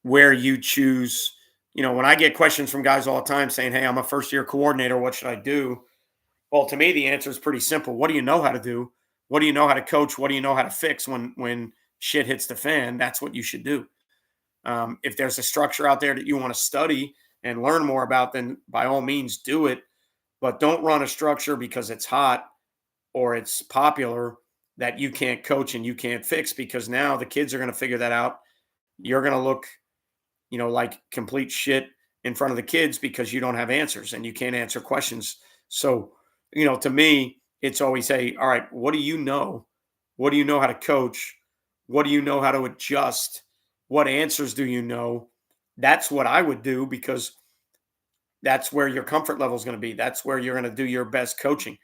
where you choose. When I get questions from guys all the time saying, "Hey, I'm a first year coordinator. What should I do?" Well, to me, the answer is pretty simple. What do you know how to do? What do you know how to coach? What do you know how to fix when shit hits the fan? That's what you should do. If there's a structure out there that you want to study and learn more about, then by all means do it. But don't run a structure because it's hot or it's popular that you can't coach and you can't fix, because now the kids are going to figure that out. You're going to look, like complete shit in front of the kids because you don't have answers and you can't answer questions. So, to me, it's always, hey, all right, what do you know? What do you know how to coach? What do you know how to adjust? What answers do you know? That's what I would do, because that's where your comfort level is going to be. That's where you're going to do your best coaching.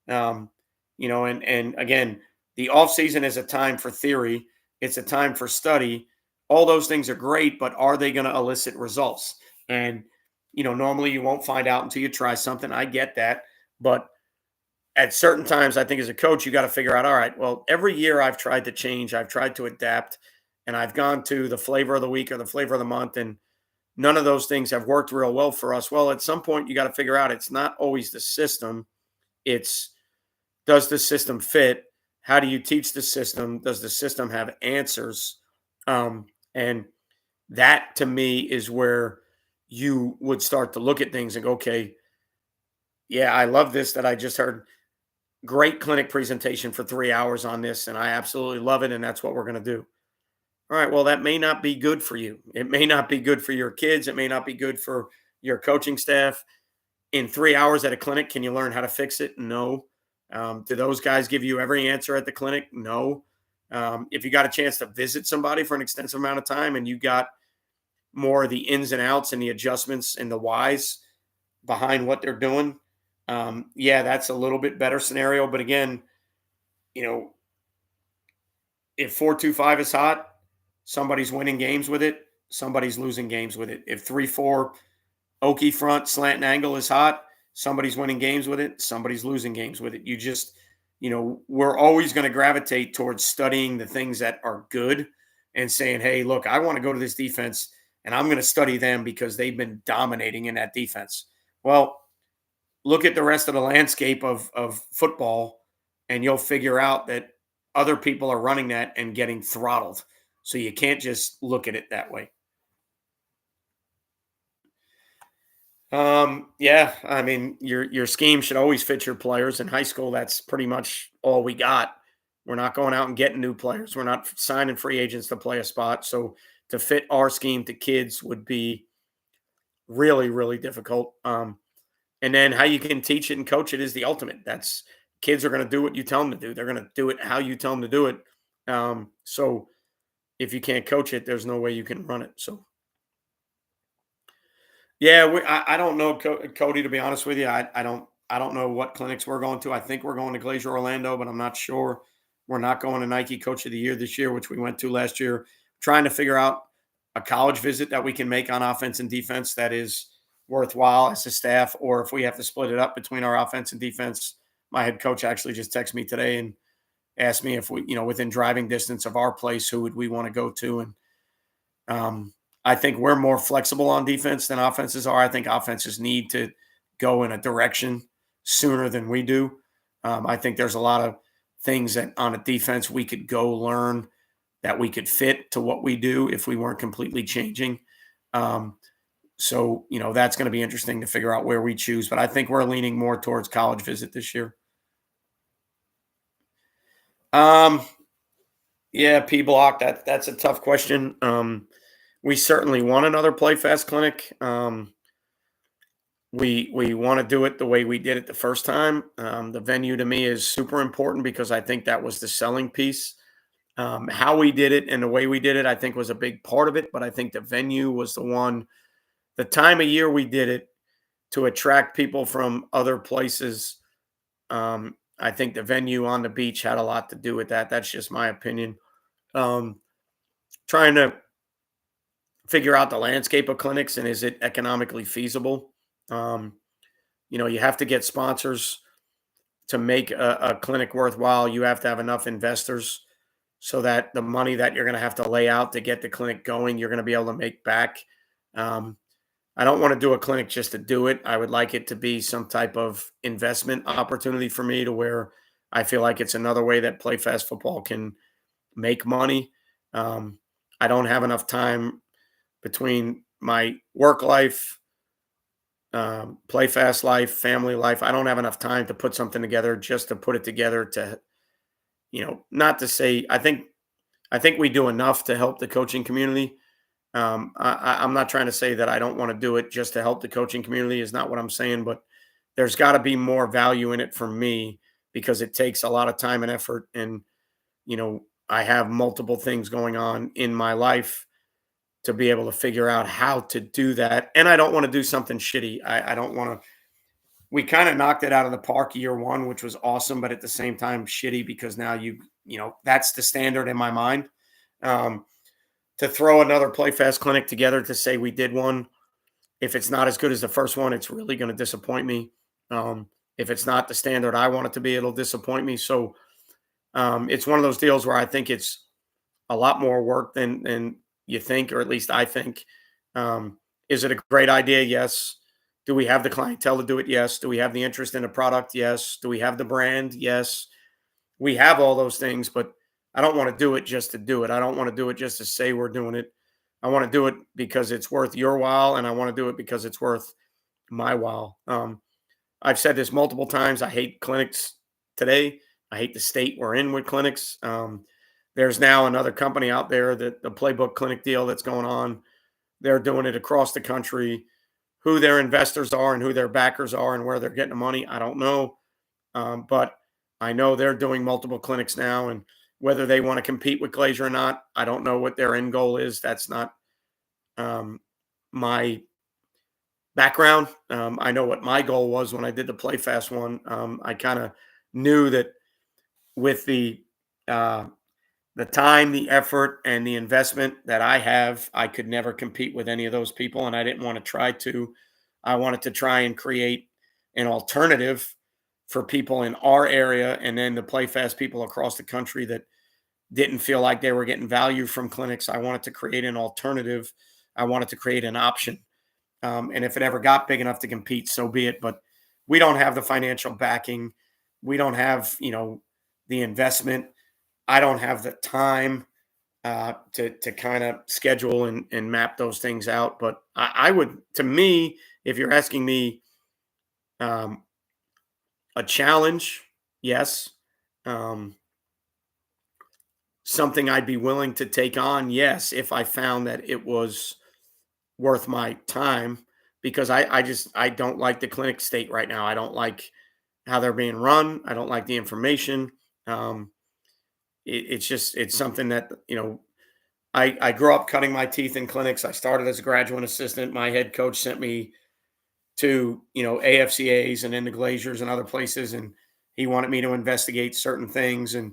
Um, and again, the off season is a time for theory. It's a time for study. All those things are great, but are they going to elicit results? And normally you won't find out until you try something. I get that, but at certain times, I think as a coach, you got to figure out, all right, well, every year I've tried to change, I've tried to adapt, and I've gone to the flavor of the week or the flavor of the month, and none of those things have worked real well for us. Well, at some point, you got to figure out it's not always the system. It's, does the system fit? How do you teach the system? Does the system have answers? And that to me is where you would start to look at things and go, okay, yeah, I love this that I just heard. Great clinic presentation for 3 hours on this, and I absolutely love it. And that's what we're going to do. All right. Well, that may not be good for you. It may not be good for your kids. It may not be good for your coaching staff. In 3 hours at a clinic, can you learn how to fix it? No. Do those guys give you every answer at the clinic? No. If you got a chance to visit somebody for an extensive amount of time and you got more of the ins and outs and the adjustments and the whys behind what they're doing, yeah, that's a little bit better scenario. But again, you know, if 4-2-5 is hot, somebody's winning games with it. Somebody's losing games with it. If 3-4 Okie front slant and angle is hot, somebody's winning games with it. Somebody's losing games with it. We're always going to gravitate towards studying the things that are good and saying, hey, look, I want to go to this defense and I'm going to study them because they've been dominating in that defense. Well, look at the rest of the landscape of football, and you'll figure out that other people are running that and getting throttled. So you can't just look at it that way. Yeah, I mean, your scheme should always fit your players. In high school, that's pretty much all we got. We're not going out and getting new players. We're not signing free agents to play a spot. So to fit our scheme to kids would be really, really difficult. And then how you can teach it and coach it is the ultimate. That's, kids are going to do what you tell them to do. They're going to do it how you tell them to do it. So if you can't coach it, there's no way you can run it. So yeah, I don't know, Cody. To be honest with you, I don't know what clinics we're going to. I think we're going to Glacier Orlando, but I'm not sure. We're not going to Nike Coach of the Year this year, which we went to last year. Trying to figure out a college visit that we can make on offense and defense that is worthwhile as a staff, or if we have to split it up between our offense and defense. My head coach actually just texted me today asked me if we, within driving distance of our place, who would we want to go to? And I think we're more flexible on defense than offenses are. I think offenses need to go in a direction sooner than we do. I think there's a lot of things that on a defense we could go learn that we could fit to what we do if we weren't completely changing. So, that's going to be interesting to figure out where we choose. But I think we're leaning more towards college visit this year. Yeah, P Block. That's a tough question. We certainly want another Play Fast clinic. We want to do it the way we did it the first time. The venue to me is super important because I think that was the selling piece. How we did it and the way we did it, I think, was a big part of it. But I think the venue was the time of year we did it to attract people from other places. I think the venue on the beach had a lot to do with that. That's just my opinion. Trying to figure out the landscape of clinics and is it economically feasible? You have to get sponsors to make a clinic worthwhile. You have to have enough investors so that the money that you're going to have to lay out to get the clinic going, you're going to be able to make back. I don't want to do a clinic just to do it. I would like it to be some type of investment opportunity for me to where I feel like it's another way that Play Fast football can make money. I don't have enough time between my work life, Play Fast life, family life. I don't have enough time to put something together just to put it together to, not to say, I think we do enough to help the coaching community. I'm not trying to say that I don't want to do it just to help the coaching community is not what I'm saying, but there's got to be more value in it for me because it takes a lot of time and effort. And, I have multiple things going on in my life to be able to figure out how to do that. And I don't want to do something shitty. I don't want to, we kind of knocked it out of the park year one, which was awesome, but at the same time shitty because now that's the standard in my mind. To throw another Play Fast clinic together to say we did one, if it's not as good as the first one, it's really going to disappoint me. If it's not the standard I want it to be, it'll disappoint me. So it's one of those deals where I think it's a lot more work than you think, or at least I think. Is it a great idea? Yes. Do we have the clientele to do it? Yes. Do we have the interest in the product? Yes. Do we have the brand? Yes. We have all those things, but I don't want to do it just to do it. I don't want to do it just to say we're doing it. I want to do it because it's worth your while, and I want to do it because it's worth my while. I've said this multiple times. I hate clinics today. I hate the state we're in with clinics. There's now another company out there that the Playbook clinic deal that's going on. They're doing it across the country. Who their investors are and who their backers are and where they're getting the money, I don't know. But I know they're doing multiple clinics now, and whether they want to compete with Glazier or not, I don't know what their end goal is. That's not my background. I know what my goal was when I did the Play Fast one. I kind of knew that with the time, the effort, and the investment that I have, I could never compete with any of those people, and I didn't want to try to. I wanted to try and create an alternative for people in our area and then the Play Fast people across the country that didn't feel like they were getting value from clinics. I wanted to create an alternative. I wanted to create an option. And if it ever got big enough to compete, so be it. But we don't have the financial backing. We don't have, the investment. I don't have the time to kind of schedule and map those things out. But I would, to me, if you're asking me a challenge, yes. Something I'd be willing to take on, yes, if I found that it was worth my time, because I don't like the clinic state right now. I don't like how they're being run. I don't like the information. It's something that, I grew up cutting my teeth in clinics. I started as a graduate assistant. My head coach sent me to, AFCAs and then the Glaziers and other places. And he wanted me to investigate certain things and,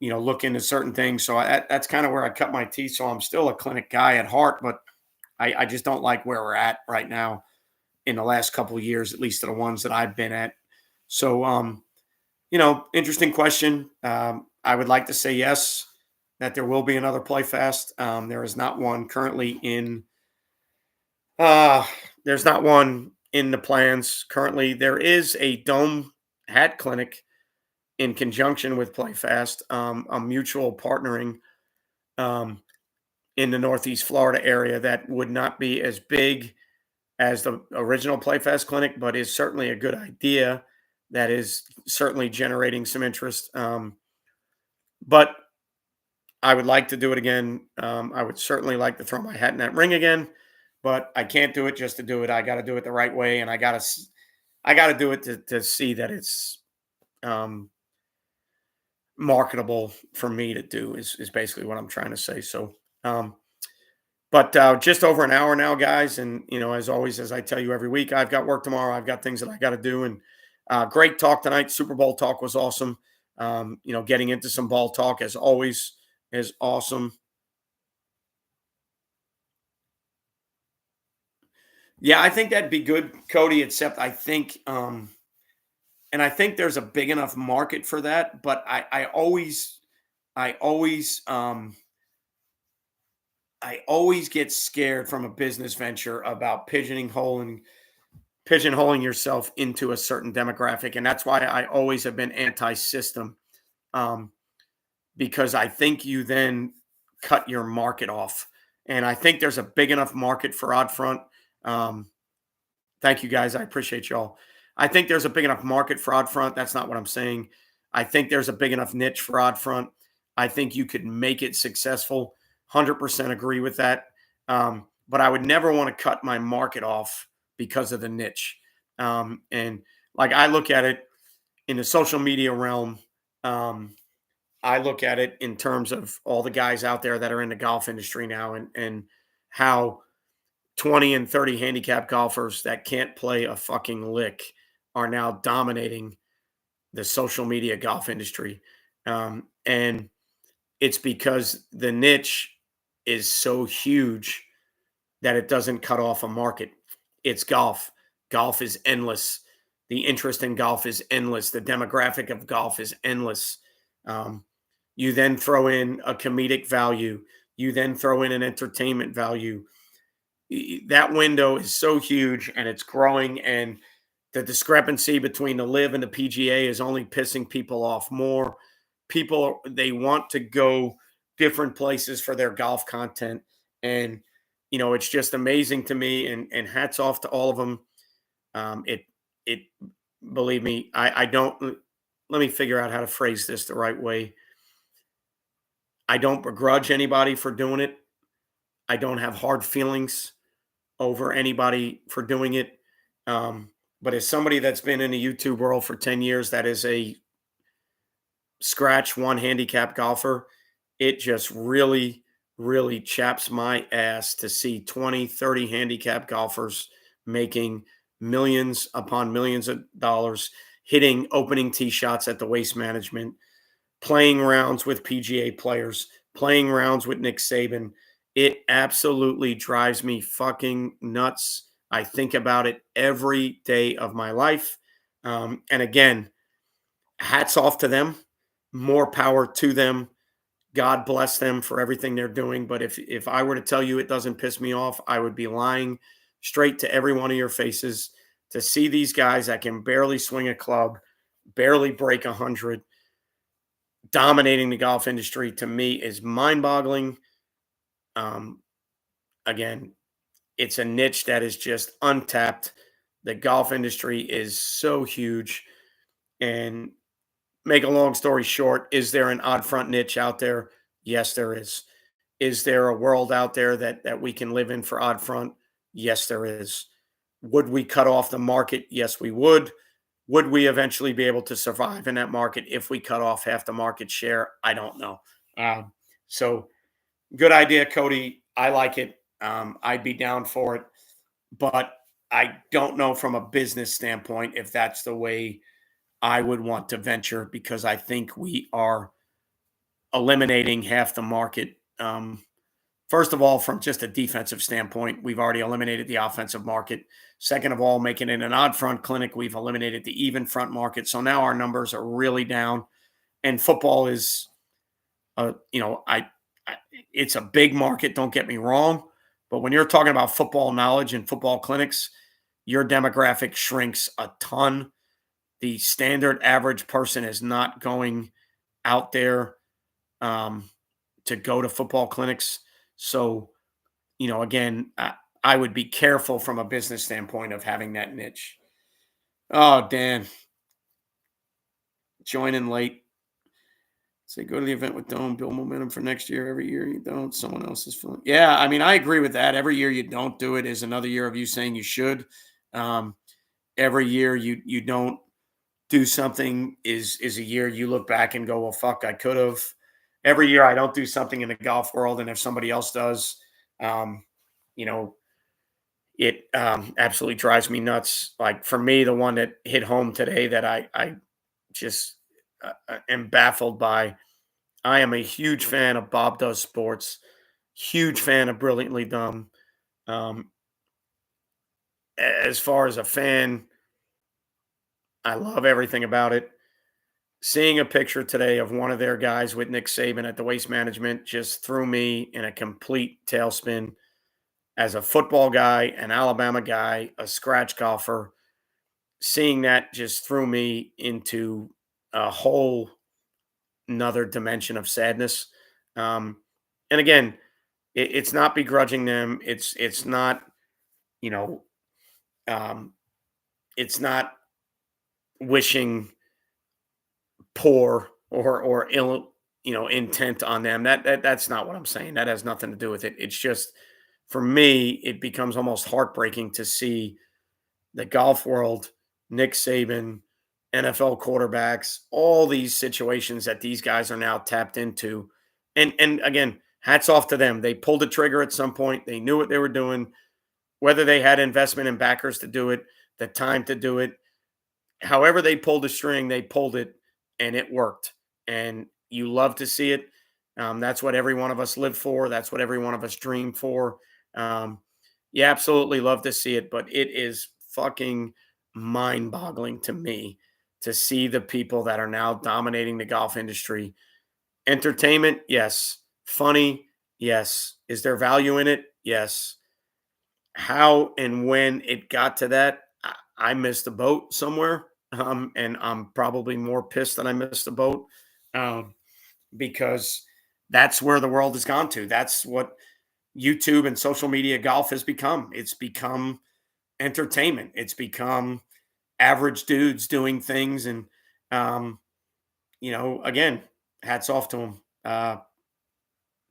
look into certain things. So that's kind of where I cut my teeth. So I'm still a clinic guy at heart, but I just don't like where we're at right now in the last couple of years, at least the ones that I've been at. So, Interesting question. I would like to say yes, that there will be another Play Fast. There is not one currently in. Uh, there's not one in the plans currently. There is a Dome Hat Clinic in conjunction with Play Fast, a mutual partnering um, in the Northeast Florida area that would not be as big as the original Playfest clinic, but is certainly a good idea that is certainly generating some interest. But I would like to do it again. I would certainly like to throw my hat in that ring again, but I can't do it just to do it. I got to do it the right way, and I got to do it to see that it's um, marketable for me to do. Is basically what I'm trying to say. So. Um, But just over an hour now, guys. And, as always, as I tell you every week, I've got work tomorrow. I've got things that I got to do. And great talk tonight. Super Bowl talk was awesome. Getting into some ball talk, as always, is awesome. Yeah, I think that'd be good, Cody, except I think, and I think there's a big enough market for that. But I always get scared from a business venture about pigeonholing yourself into a certain demographic, and that's why I always have been anti-system, um, because I think you then cut your market off, and I think there's a big enough market for OddFront. Um, Thank you guys, I appreciate y'all. I think there's a big enough market for OddFront. That's not what I'm saying. I think there's a big enough niche for OddFront. I think you could make it successful. 100% agree with that. But I would never want to cut my market off because of the niche. And like I look at it in the social media realm, um, I look at it in terms of all the guys out there that are in the golf industry now, and how 20 and 30 handicap golfers that can't play a fucking lick are now dominating the social media golf industry. And it's because the niche is so huge that it doesn't cut off a market. It's golf. Golf is endless. The interest in golf is endless. The demographic of golf is endless. Um, you then throw in a comedic value. You then throw in an entertainment value. That window is so huge and it's growing. And the discrepancy between the live and the PGA is only pissing people off more. People, they want to go different places for their golf content. And, it's just amazing to me, and hats off to all of them. It, believe me, I don't, let me figure out how to phrase this the right way. I don't begrudge anybody for doing it. I don't have hard feelings over anybody for doing it. Um, but as somebody that's been in the YouTube world for 10 years, that is a scratch one handicap golfer, it just really, really chaps my ass to see 20, 30 handicap golfers making millions upon millions of dollars, hitting opening tee shots at the Waste Management, playing rounds with PGA players, playing rounds with Nick Saban. It absolutely drives me fucking nuts. I think about it every day of my life. And again, hats off to them. More power to them. God bless them for everything they're doing. But if I were to tell you it doesn't piss me off, I would be lying straight to every one of your faces. To see these guys that can barely swing a club, barely break 100, dominating the golf industry, to me is mind-boggling. Um, Again, it's a niche that is just untapped. The golf industry is so huge. And make a long story short, is there an odd front niche out there? Yes, there is. Is there a world out there that we can live in for odd front? Yes, there is. Would we cut off the market? Yes, we would. Would we eventually be able to survive in that market if we cut off half the market share? I don't know. So good idea, Cody. I like it. I'd be down for it, but I don't know from a business standpoint if that's the way I would want to venture, because I think we are eliminating half the market First of all, from just a defensive standpoint, we've already eliminated the offensive market. Second of all, making it an odd front clinic, we've eliminated the even front market. So now our numbers are really down. And football is, you know, it's a big market. Don't get me wrong, but when you're talking about football knowledge and football clinics, your demographic shrinks a ton. The standard average person is not going out there um, to go to football clinics. So, you know, again, I would be careful from a business standpoint of having that niche. Oh, Dan, joining late. Say go to the event with Dome, build momentum for next year. Every year you don't, someone else is filling. Yeah, I mean, I agree with that. Every year you don't do it is another year of you saying you should. Um, every year you don't do something is a year you look back and go, well, fuck, I could have. Every year I don't do something in the golf world, and if somebody else does, um, you know, it absolutely drives me nuts. Like for me, the one that hit home today that I just am baffled by. I am a huge fan of Bob Does Sports, huge fan of Brilliantly Dumb. Um, as far as a fan, I love everything about it. Seeing a picture today of one of their guys with Nick Saban at the Waste Management just threw me in a complete tailspin. As a football guy, an Alabama guy, a scratch golfer, seeing that just threw me into a whole another dimension of sadness. Um, and again, it's not begrudging them. It's not, you know, um, it's not wishing poor or ill, you know, intent on them. That's not what I'm saying. That has nothing to do with it. It's just for me, it becomes almost heartbreaking to see the golf world, Nick Saban, NFL quarterbacks, all these situations that these guys are now tapped into. And again, hats off to them. They pulled the trigger at some point. They knew what they were doing, whether they had investment in backers to do it, the time to do it. However, they pulled the string, they pulled it and it worked. And you love to see it. That's what every one of us live for. That's what every one of us dream for. Um, you absolutely love to see it, but it is fucking mind boggling to me to see the people that are now dominating the golf industry. Entertainment, yes. Funny, yes. Is there value in it? Yes. How and when it got to that, I missed the boat somewhere. And I'm probably more pissed that I missed the boat um, because that's where the world has gone to. That's what YouTube and social media golf has become. It's become entertainment. It's become average dudes doing things. And, um, you know, again, hats off to them.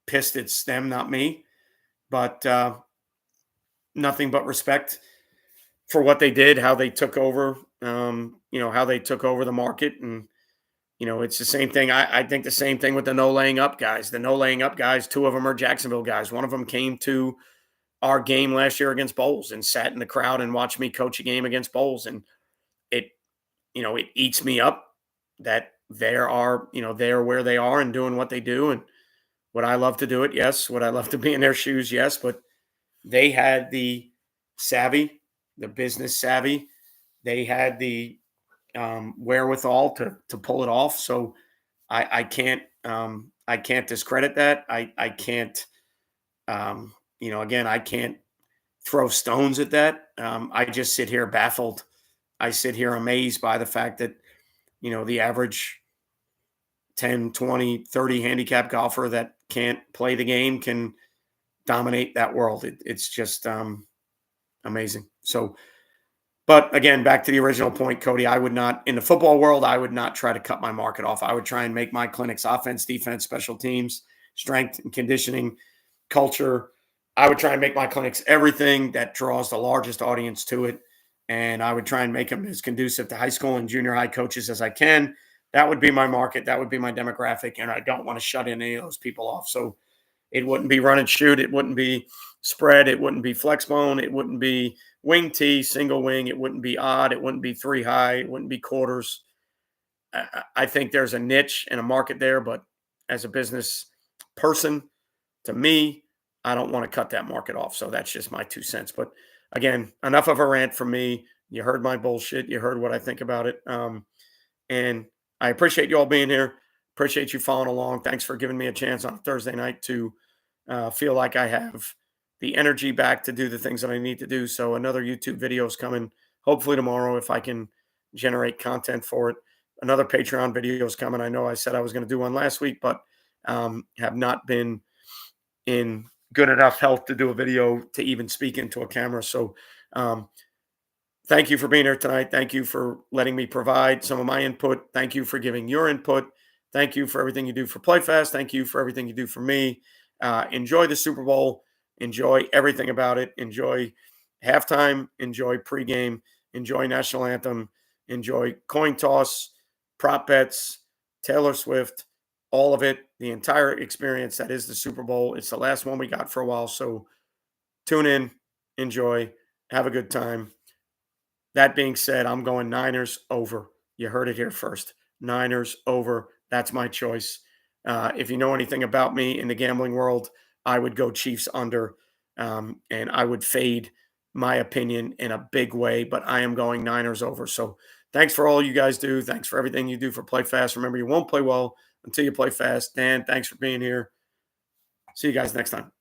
Pissed it's them, not me. But nothing but respect for what they did, how they took over, you know, how they took over the market. And, you know, it's the same thing. I think the same thing with the no laying up guys. The no laying up guys, two of them are Jacksonville guys. One of them came to our game last year against Bowles and sat in the crowd and watched me coach a game against Bowles. And it, you know, it eats me up that there are, you know, they're where they are and doing what they do. And would I love to do it? Yes. Would I love to be in their shoes? Yes. But they had the savvy, the business savvy. They had the wherewithal to pull it off. So I can't discredit that. I can't you know, again, I can't throw stones at that. I just sit here baffled. I sit here amazed by the fact that, you know, the average 10, 20, 30 handicap golfer that can't play the game can dominate that world. It's just amazing. So, but again, back to the original point, Cody, I would not, in the football world, I would not try to cut my market off. I would try and make my clinics offense, defense, special teams, strength and conditioning, culture. I would try and make my clinics everything that draws the largest audience to it. And I would try and make them as conducive to high school and junior high coaches as I can. That would be my market. That would be my demographic. And I don't want to shut in any of those people off. So it wouldn't be run and shoot. It wouldn't be spread. It wouldn't be flex bone. It wouldn't be wing T, single wing. It wouldn't be odd. It wouldn't be three high. It wouldn't be quarters. I think there's a niche and a market there. But as a business person, to me, I don't want to cut that market off. So that's just my 2 cents. But again, enough of a rant from me. You heard my bullshit. You heard what I think about it. And I appreciate you all being here. Appreciate you following along. Thanks for giving me a chance on a Thursday night to feel like I have the energy back to do the things that I need to do. So another YouTube video is coming, hopefully tomorrow if I can generate content for it. Another Patreon video is coming. I know I said I was going to do one last week, but have not been in good enough health to do a video to even speak into a camera. So thank you for being here tonight. Thank you for letting me provide some of my input. Thank you for giving your input. Thank you for everything you do for PlayFast. Thank you for everything you do for me. Enjoy the Super Bowl. Enjoy everything about it. Enjoy halftime. Enjoy pregame. Enjoy national anthem. Enjoy coin toss, prop bets, Taylor Swift, all of it, the entire experience that is the Super Bowl. It's the last one we got for a while. So tune in, enjoy, have a good time. That being said, I'm going Niners over. You heard it here first. Niners over. That's my choice. If you know anything about me in the gambling world, I would go Chiefs under, and I would fade my opinion in a big way, but I am going Niners over. So thanks for all you guys do. Thanks for everything you do for Play Fast. Remember, you won't play well until you play fast. Dan, thanks for being here. See you guys next time.